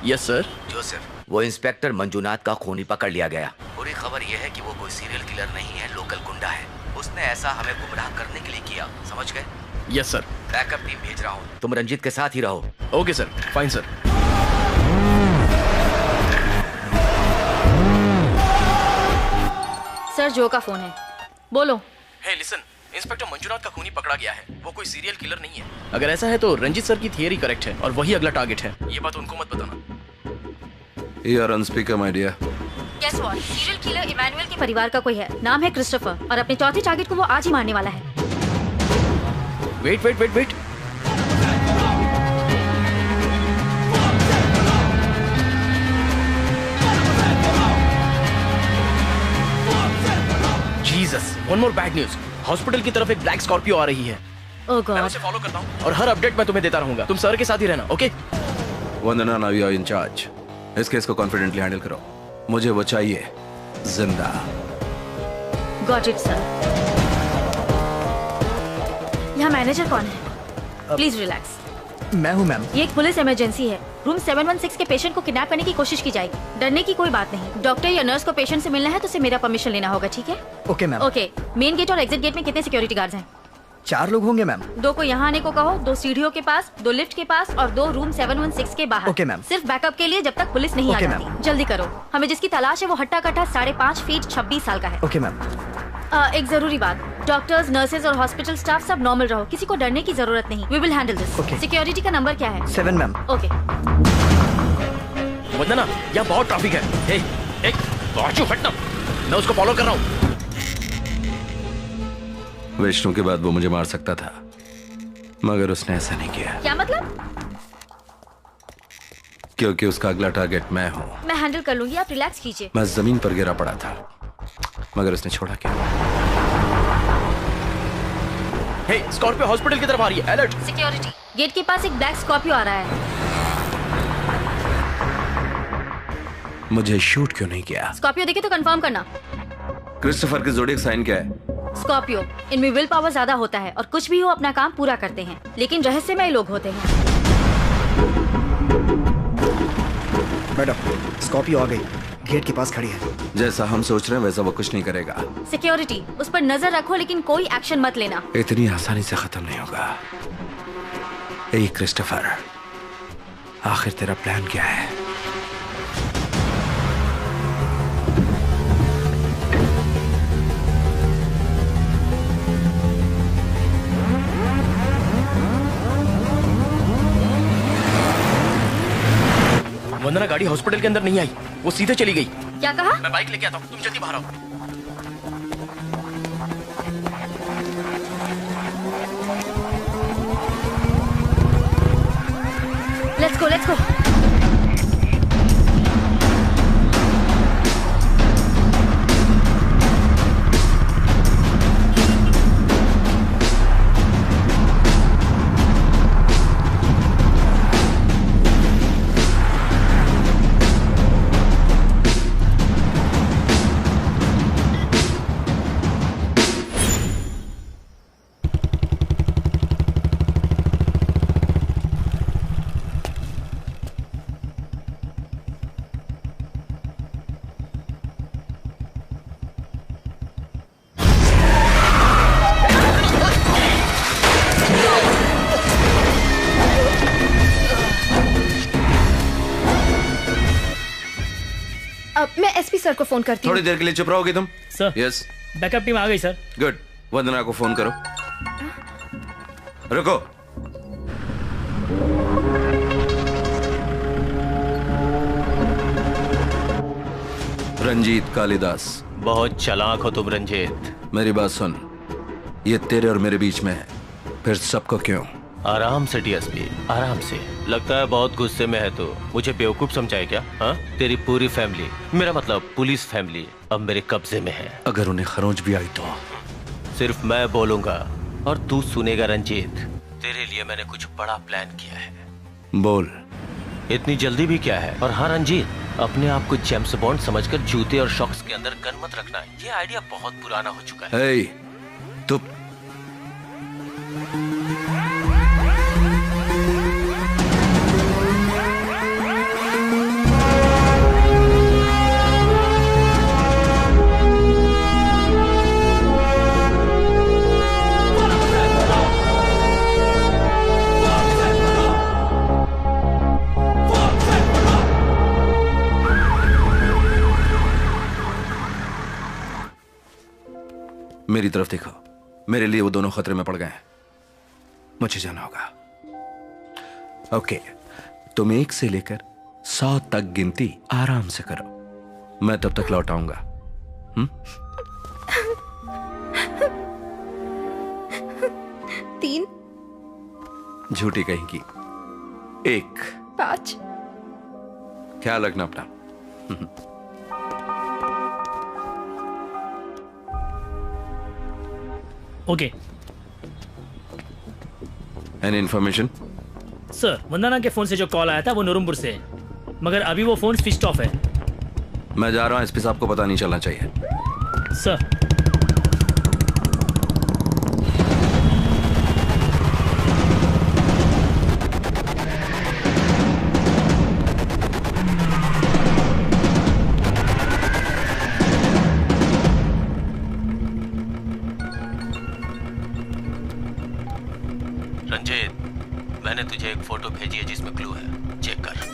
Yes sir. जोसेफ, वो इंस्पेक्टर मंजुनाथ का खूनी पकड़ लिया गया। पूरी खबर यह है कि वो कोई सीरियल किलर नहीं है, लोकल गुंडा है। उसने ऐसा हमें गुमराह करने के लिए किया, समझ गए? Yes sir. बैकअप टीम भेज रहा हूँ, तुम रंजीत के साथ ही रहो। Okay sir, fine sir. Sir जो का फोन है, बोलो। हे लिसन, इंस्पेक्टर मंजुनाथ का खूनी पकड़ा गया है। वो कोई सीरियल किलर नहीं है। अगर ऐसा है तो रंजीत सर की थियरी करेक्ट है और वही अगला टारगेट है। ये बात उनको मत बताना। You are on speaker, my dear. Guess what? Serial killer Emmanuel के परिवार का कोई है। नाम है क्रिस्टोफर और अपने चौथे टारगेट को वो आज ही मारने वाला है। Wait wait wait wait. Jesus, one more bad news. Hospital की तरफ एक ब्लैक स्कॉर्पियो आ रही है। Oh God. मैं उसे फॉलो करता हूँ और हर अपडेट मैं तुम्हें देता रहूंगा। तुम सर के साथ ही रहना, okay? Vandana, now you are in charge. इस केस को कॉन्फिडेंटली हैंडल करो। मुझे वो चाहिए जिंदा। Got it sir. यहाँ मैनेजर कौन है? Please relax. मैं हूँ मैम। ये एक पुलिस इमरजेंसी है। रूम 716 के पेशेंट को किडनैप करने की कोशिश की जाएगी। डरने की कोई बात नहीं। डॉक्टर या नर्स को पेशेंट से मिलना है तो उसे मेरा परमिशन लेना होगा, ठीक है? Okay ma'am. Okay. Main gate और एग्जिट गेट में कितने सिक्योरिटी गार्ड्स हैं? 4 लोग होंगे मैम। 2 को यहाँ आने को कहो, 2 सीढ़ियों के पास, 2 लिफ्ट के पास और 2 रूम 716 के बाहर। Okay ma'am. सिर्फ बैकअप के लिए जब तक पुलिस नहीं आ ओके जाती। जल्दी करो। हमें जिसकी तलाश है वो हट्टा कट्टा 5.5 फीट 26 साल का है। Okay ma'am. एक जरूरी बात, डॉक्टर्स, नर्सेज और हॉस्पिटल स्टाफ सब नॉर्मल रहो। किसी को डरने की जरूरत नहीं। We will handle this. Security का नंबर क्या है? 7 मैम। ओके। वंदना, यहाँ बहुत ट्रैफिक है। हे, एक बाजू हटना। मैं उसको फॉलो कर रहा हूँ। विष्णु के बाद वो मुझे मार सकता था, मगर उसने ऐसा नहीं किया। क्या मतलब? क्योंकि उसका अगला टारगेट मैं हूँ। मैं हैंडल कर लूंगी, आप रिलैक्स कीजिए। मैं जमीन पर गिरा पड़ा था, मगर उसने छोड़ा क्या? हे, स्कॉर्पियो हॉस्पिटल की तरफ आ रही है। अलर्ट। सिक्योरिटी, गेट के पास एक ब्लैक स्कॉर्पियो आ रहा है। मुझे शूट क्यों नहीं किया? स्कॉर्पियो देखे तो कंफर्म करना। क्रिस्टोफर के ज़ोडिएक साइन क्या है? स्कॉर्पियो। इनमें विल पावर ज्यादा होता है और कुछ भी हो अपना काम पूरा करते हैं, लेकिन रहस्यमय लोग होते हैं। मैडम, स्कॉर्पियो आ गई, गेट के पास खड़ी है। जैसा हम सोच रहे हैं वैसा वो कुछ नहीं करेगा। सिक्योरिटी, उस पर नजर रखो लेकिन कोई एक्शन मत लेना। इतनी आसानी से खत्म नहीं होगा। ए क्रिस्टोफर, आखिर तेरा प्लान क्या है? वंदना, गाड़ी हॉस्पिटल के अंदर नहीं आई, वो सीधे चली गई। क्या कहा? मैं बाइक लेके आता हूँ, तुम जल्दी बाहर आओ। Let's go, let's go. अब मैं एसपी सर को फोन करती हूँ। थोड़ी देर के लिए चुप रहोगी तुम? सर। यस। बैकअप टीम आ गई सर। गुड। वंदना को फोन करो। रुको। रंजीत कालिदास। बहुत चालाक हो तुम रंजीत। मेरी बात सुन, ये तेरे और मेरे बीच में है, फिर सबको क्यों? आराम से डीएसपी, आराम से। लगता है बहुत गुस्से में है तो मुझे बेवकूफ समझाए क्या? हाँ, तेरी पूरी फैमिली, मेरा मतलब पुलिस फैमिली अब मेरे कब्जे में है। अगर उन्हें खरोंच भी आई तो? सिर्फ मैं बोलूंगा और तू सुनेगा रंजीत। तेरे लिए मैंने कुछ बड़ा प्लान किया है। बोल। इतनी जल्दी भी क्या है? और हाँ रंजीत, अपने आप को जेम्स बॉन्ड समझकर जूते और शॉक्स के अंदर गन मत रखना। ये आइडिया बहुत पुराना हो चुका है। हे, तू मेरी तरफ देखो, मेरे लिए वो दोनों खतरे में पड़ गए हैं। मुझे जाना होगा। ओके, तुम 1 से लेकर 100 तक गिनती आराम से करो, मैं तब तक लौट आऊंगा। 3 झूठी कहेंगी। 1 5 ख्याल रखना अपना। ओके। Any information? सर, वंदना के फोन से जो कॉल आया था वो नूरमपुर से है, मगर अभी वो फोन स्विच ऑफ है। मैं जा रहा हूं, एसपी साहब को पता नहीं चलना चाहिए। सर। रंजीत, मैंने तुझे एक फोटो भेजी है जिसमें क्लू है, चेक कर।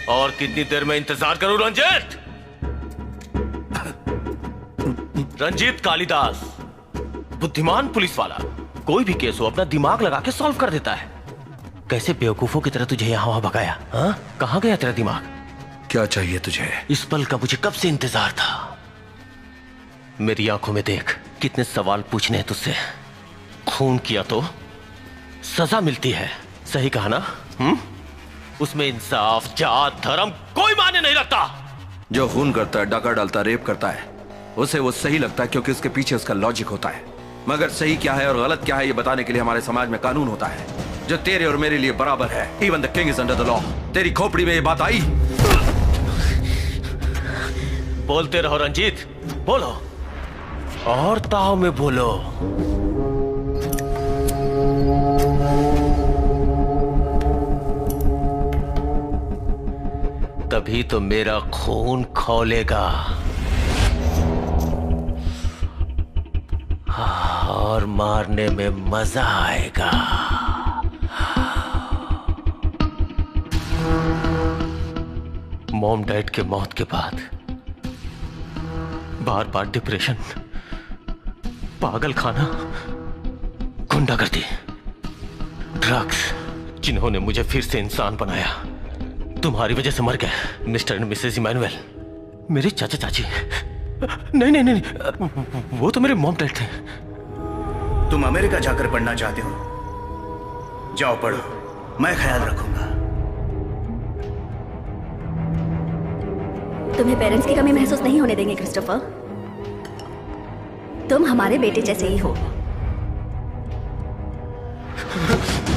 और कितनी देर में इंतजार करूं रंजीत? रंजीत कालिदास, बुद्धिमान पुलिस वाला, कोई भी केस हो अपना दिमाग लगा के सॉल्व कर देता है। कैसे बेवकूफों की तरह तुझे यहाँ वहां भगाया? हाँ, कहाँ गया तेरा दिमाग? क्या चाहिए तुझे? इस पल का मुझे कब से इंतजार था। मेरी आंखों में देख, कितने सवाल पूछने हैं तुझसे। खून किया तो सजा मिलती है, सही कहा ना? उसमें इंसाफ, जात, धर्म कोई मायने नहीं रखता। जो खून करता है, डाका डालता, रेप करता है, उसे वो सही लगता है क्योंकि उसके पीछे उसका लॉजिक होता है। मगर सही क्या है और गलत क्या है ये बताने के लिए हमारे समाज में कानून होता है जो तेरे और मेरे लिए बराबर है। Even the king is under the law. तेरी खोपड़ी में ये बात आई? बोलते रहो रंजीत, बोलो और ताव में बोलो। तभी तो मेरा खून खौलेगा और मारने में मजा आएगा। मॉम डैड के मौत के बाद बार बार डिप्रेशन, पागल खाना, गुंडागर्दी, ड्रग्स, जिन्होंने मुझे फिर से इंसान बनाया, तुम्हारी वजह से मर गए मिस्टर एंड मिसेस इमैनुअल। मेरे चाचा चाची, नहीं नहीं नहीं, वो तो मेरे मॉम डैड थे। तुम अमेरिका जाकर पढ़ना चाहते हो? जाओ पढ़ो, मैं ख्याल रखूंगा। तुम्हें पेरेंट्स की कमी महसूस नहीं होने देंगे क्रिस्टोफर। तुम हमारे बेटे जैसे ही हो।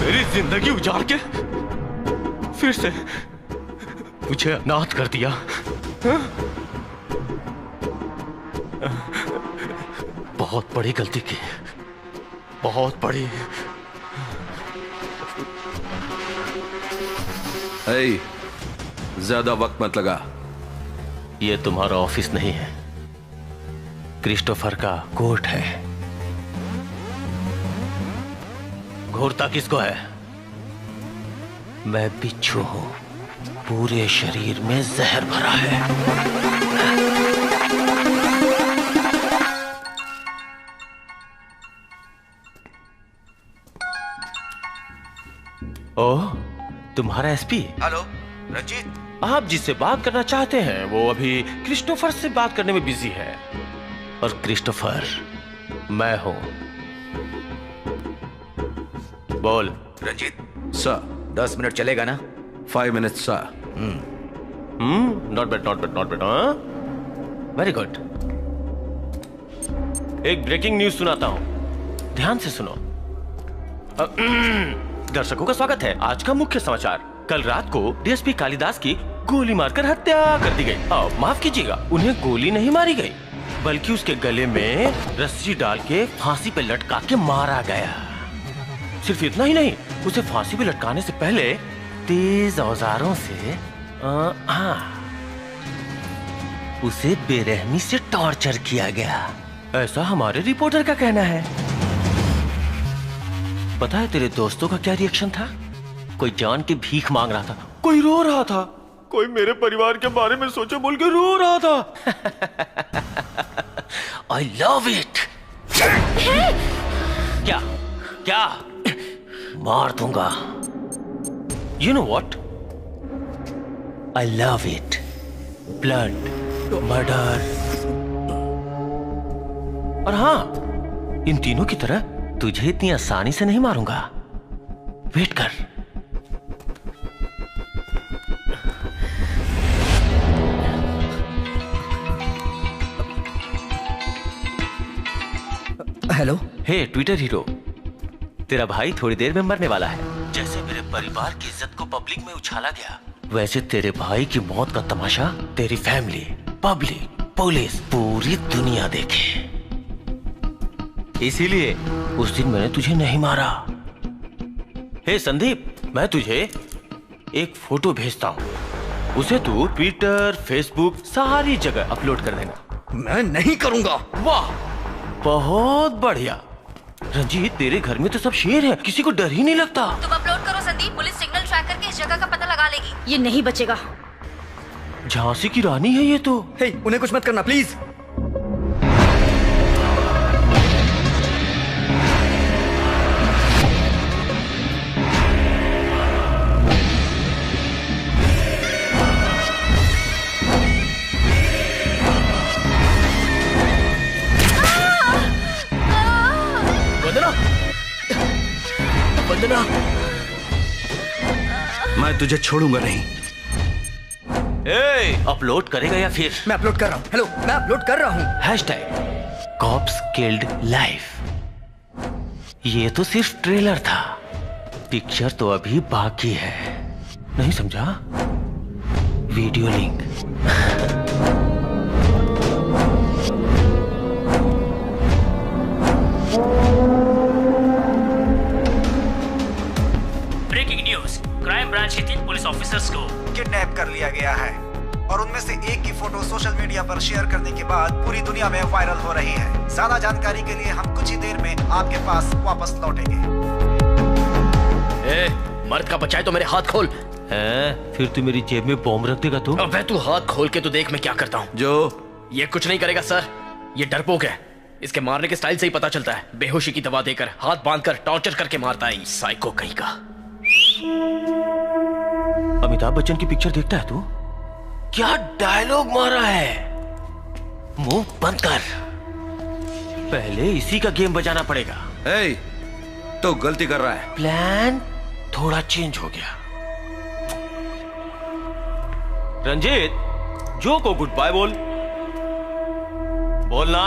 मेरी जिंदगी उजाड़ के फिर से मुझे अनाथ कर दिया। हाँ? बहुत बड़ी गलती की, बहुत बड़ी। ऐ, ज्यादा वक्त मत लगा। ये तुम्हारा ऑफिस नहीं है, क्रिस्टोफर का कोर्ट है। घूरता किसको है? मैं बिच्छू हूं, पूरे शरीर में जहर भरा है। ओह, तुम्हारा एसपी। हेलो रंजीत। आप जिससे बात करना चाहते हैं वो अभी क्रिस्टोफर से बात करने में बिजी है। और क्रिस्टोफर मैं हूं। बोल। रंजीत सर। 10 मिनट चलेगा ना? 5 minutes sir. Not bad, not bad, not bad. Very good. एक ब्रेकिंग न्यूज सुनाता हूं, ध्यान से सुनो। दर्शकों का स्वागत है। आज का मुख्य समाचार। कल रात को डीएसपी कालिदास की गोली मारकर हत्या कर दी गई। माफ कीजिएगा, उन्हें गोली नहीं मारी गई, बल्कि उसके गले में रस्सी डाल के फांसी पे लटका के मारा गया। सिर्फ इतना ही नहीं, उसे फांसी पे लटकाने से पहले तेज औजारों से उसे बेरहमी से टॉर्चर किया गया। ऐसा हमारे रिपोर्टर का कहना है। पता है तेरे दोस्तों का क्या रिएक्शन था? कोई जान के भीख मांग रहा था, कोई रो रहा था, कोई मेरे परिवार के बारे में सोचे बोल के रो रहा था। I love it। क्या क्या मार दूंगा। You know what? I love it। Blood, murder। और हाँ, इन तीनों की तरह तुझे इतनी आसानी से नहीं मारूंगा। वेट कर। हेलो। हे ट्विटर हीरो, तेरा भाई थोड़ी देर में मरने वाला है। जैसे मेरे परिवार की इज्जत को पब्लिक में उछाला गया, वैसे तेरे भाई की मौत का तमाशा तेरी फैमिली, पब्लिक, पुलिस, पूरी दुनिया देखे। इसीलिए उस दिन मैंने तुझे नहीं मारा। हे संदीप, मैं तुझे एक फोटो भेजता हूँ, उसे तू ट्विटर, फेसबुक, सारी जगह अपलोड कर देना। मैं नहीं करूंगा। वाह, बहुत बढ़िया। रंजीत, तेरे घर में तो सब शेर है, किसी को डर ही नहीं लगता। तुम अपलोड करो संदीप, पुलिस सिग्नल ट्रैक करके इस जगह का पता लगा लेगी। ये नहीं बचेगा। झांसी की रानी है ये तो। हे, उन्हें कुछ मत करना प्लीज। वंदना, मैं तुझे छोड़ूंगा नहीं। अपलोड करेगा या फिर? मैं अपलोड कर रहा हूँ। हेलो, मैं अपलोड कर रहा हूँ। Hashtag cops killed life. ये तो सिर्फ ट्रेलर था, पिक्चर तो अभी बाकी है। नहीं समझा? Video link. क्राइम ब्रांच के 3 पुलिस ऑफिसर्स को किडनैप कर लिया गया है और उनमें से एक की फोटो सोशल मीडिया पर शेयर करने के बाद पूरी दुनिया में वायरल हो रही है। ज्यादा जानकारी के लिए हम कुछ ही देर में आपके पास वापस लौटेंगे। मर्द का बचाए तो मेरे हाथ खोल। फिर तू मेरी जेब में बॉम्ब रख देगा तो? अबे तू हाथ खोल के तो देख मैं क्या करता हूँ। जो ये कुछ नहीं करेगा सर, ये डरपोक है। इसके मारने के स्टाइल से ही पता चलता है। बेहोशी की दवा देकर, हाथ बांधकर, टॉर्चर करके मारता है। साइको कहीं का। अमिताभ बच्चन की पिक्चर देखता है तू? क्या डायलॉग मारा है। मुंह बंद कर, पहले इसी का गेम बजाना पड़ेगा। तो गलती कर रहा है। प्लान थोड़ा चेंज हो गया। रंजीत, जो को गुड बाय बोल। बोलना।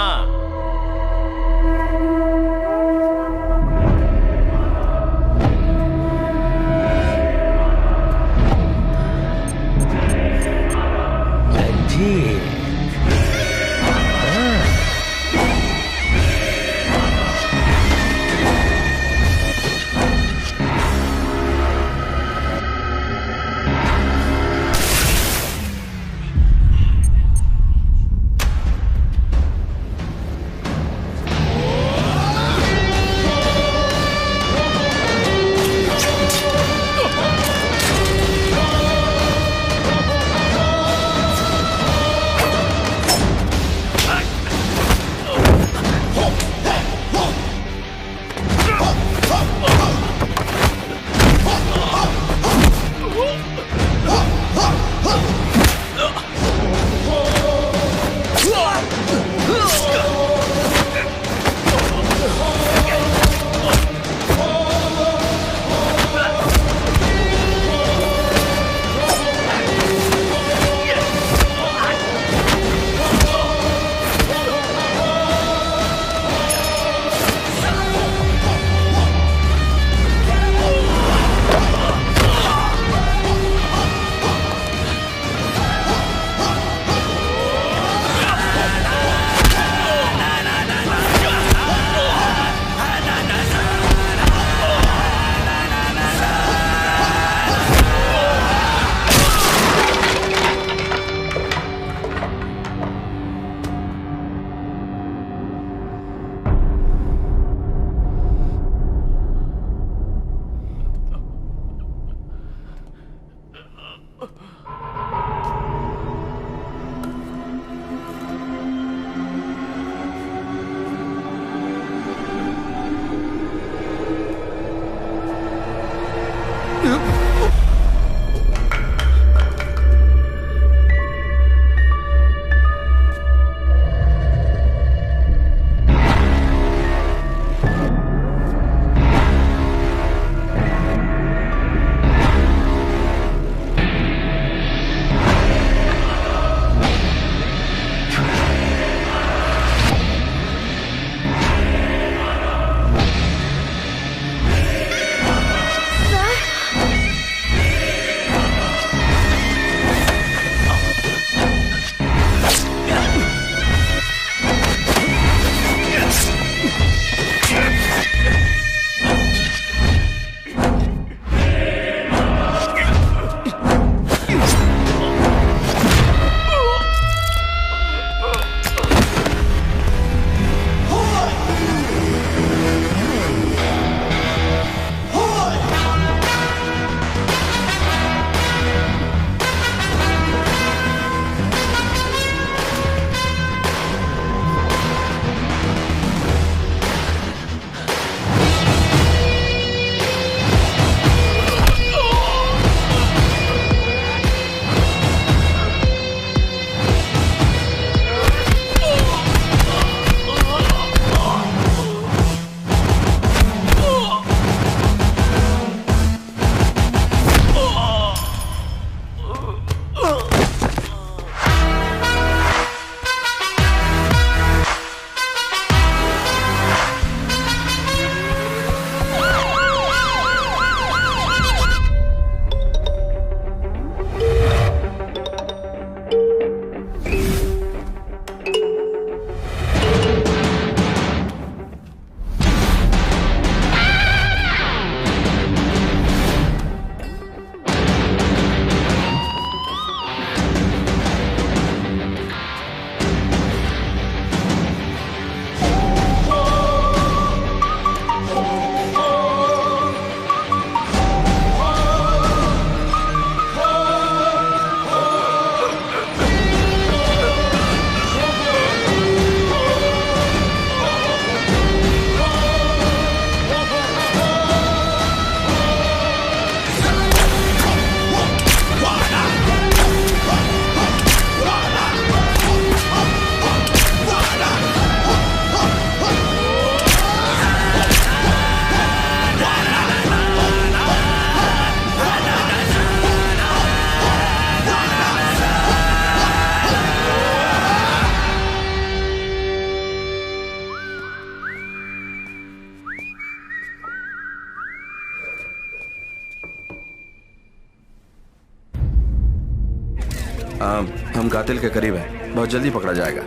हम कातिल के करीब हैं, बहुत जल्दी पकड़ा जाएगा।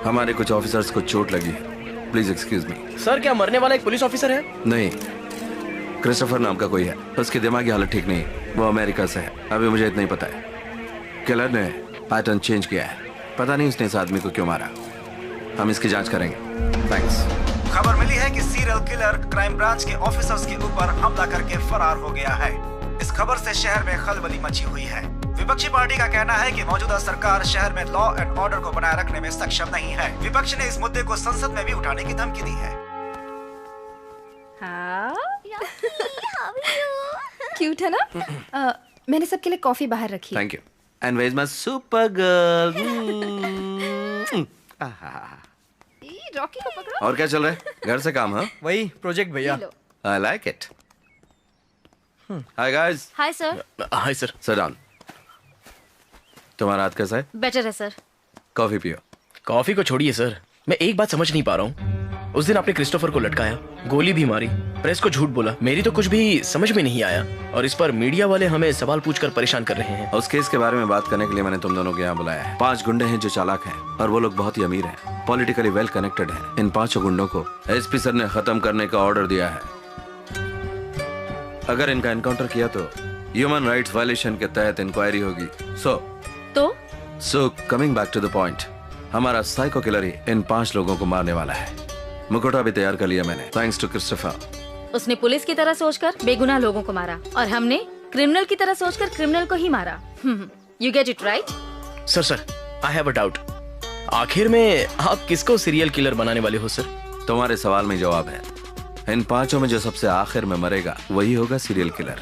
हमारे कुछ ऑफिसर्स को चोट लगी है, प्लीज एक्सक्यूज मी। सर क्या मरने वाला एक पुलिस ऑफिसर है? नहीं, क्रिस्टोफर नाम का कोई है, उसकी दिमागी हालत ठीक नहीं है, वो अमेरिका से है, अभी मुझे इतना ही पता है। किलर ने पैटर्न चेंज किया है, पता नहीं उसने इस आदमी को क्यों मारा। हम इसकी जांच करेंगे। थैंक्स। खबर मिली है कि सीरियल किलर क्राइम ब्रांच के ऑफिसर्स के ऊपर हमला करके फरार हो गया है। इस खबर से शहर में खलबली मची हुई है। विपक्षी पार्टी का कहना है कि मौजूदा सरकार शहर में लॉ एंड ऑर्डर को बनाए रखने में सक्षम नहीं है। विपक्ष ने इस मुद्दे को संसद में भी उठाने की धमकी दी है। क्यूट है ना? मैंने सबके लिए कॉफी बाहर रखी है। Thank you. And where is my super girl? Rocky को पकड़ो। और क्या चल रहा है? घर से काम? हाँ, वही प्रोजेक्ट भैया। I like it. Hi guys. Hi sir. Hi sir. Sit down. तुम्हारा हाथ कैसा है? बेटर है सर। कॉफी पियो। कॉफी को छोड़िए सर, मैं एक बात समझ नहीं पा रहा हूँ। उस दिन आपने क्रिस्टोफर को लटकाया, गोली भी मारी, प्रेस को झूठ बोला, मेरी तो कुछ भी समझ में नहीं आया, और इस पर मीडिया वाले हमें सवाल पूछकर परेशान कर रहे हैं। उस केस के बारे में बात करने के लिए मैंने तुम दोनों को यहाँ बुलाया है। 5 गुंडे हैं जो चालाक हैं, और वो लोग बहुत ही अमीर हैं, पॉलिटिकली वेल कनेक्टेड हैं। इन 5 गुंडों को एसपी सर ने खत्म करने का ऑर्डर दिया है। अगर इनका एनकाउंटर किया तो ह्यूमन राइट्स वायलेशन के तहत इंक्वायरी होगी। So coming back to the point, हमारा साइको किलर ही इन 5 लोगों को मारने वाला है। मुखौटा भी तैयार कर लिया मैंने, थैंक्स टू क्रिस्टोफर। उसने पुलिस की तरह सोचकर बेगुनाह लोगों को मारा, और हमने क्रिमिनल की तरह सोचकर क्रिमिनल को ही मारा। You get it right? Sir I have a doubt. आखिर में आप किसको सीरियल किलर बनाने वाले हो सर? तुम्हारे सवाल में जवाब है। इन 5 में जो सबसे आखिर में मरेगा वही होगा सीरियल किलर।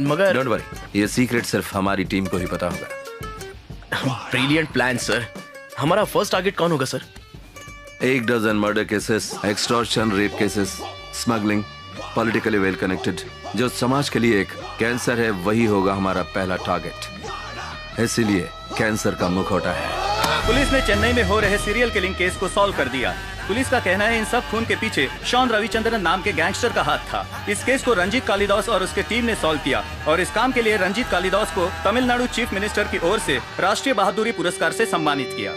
मगर डोंट वरी, ये सीक्रेट सिर्फ हमारी टीम को ही पता होगा। Brilliant plan sir. हमारा फर्स्ट टारगेट कौन होगा sir? 1 dozen murder cases, extortion, rape cases, smuggling, politically well connected, जो समाज के लिए एक कैंसर है, वही होगा हमारा पहला टारगेट। इसीलिए कैंसर का मुखौटा है। पुलिस ने चेन्नई में हो रहे सीरियल किलिंग केस को सॉल्व कर दिया। पुलिस का कहना है इन सब खून के पीछे शॉन रविचंद्रन नाम के गैंगस्टर का हाथ था। इस केस को रंजीत कालिदास और उसके टीम ने सॉल्व किया, और इस काम के लिए रंजीत कालिदास को तमिलनाडु चीफ मिनिस्टर की ओर से राष्ट्रीय बहादुरी पुरस्कार से सम्मानित किया।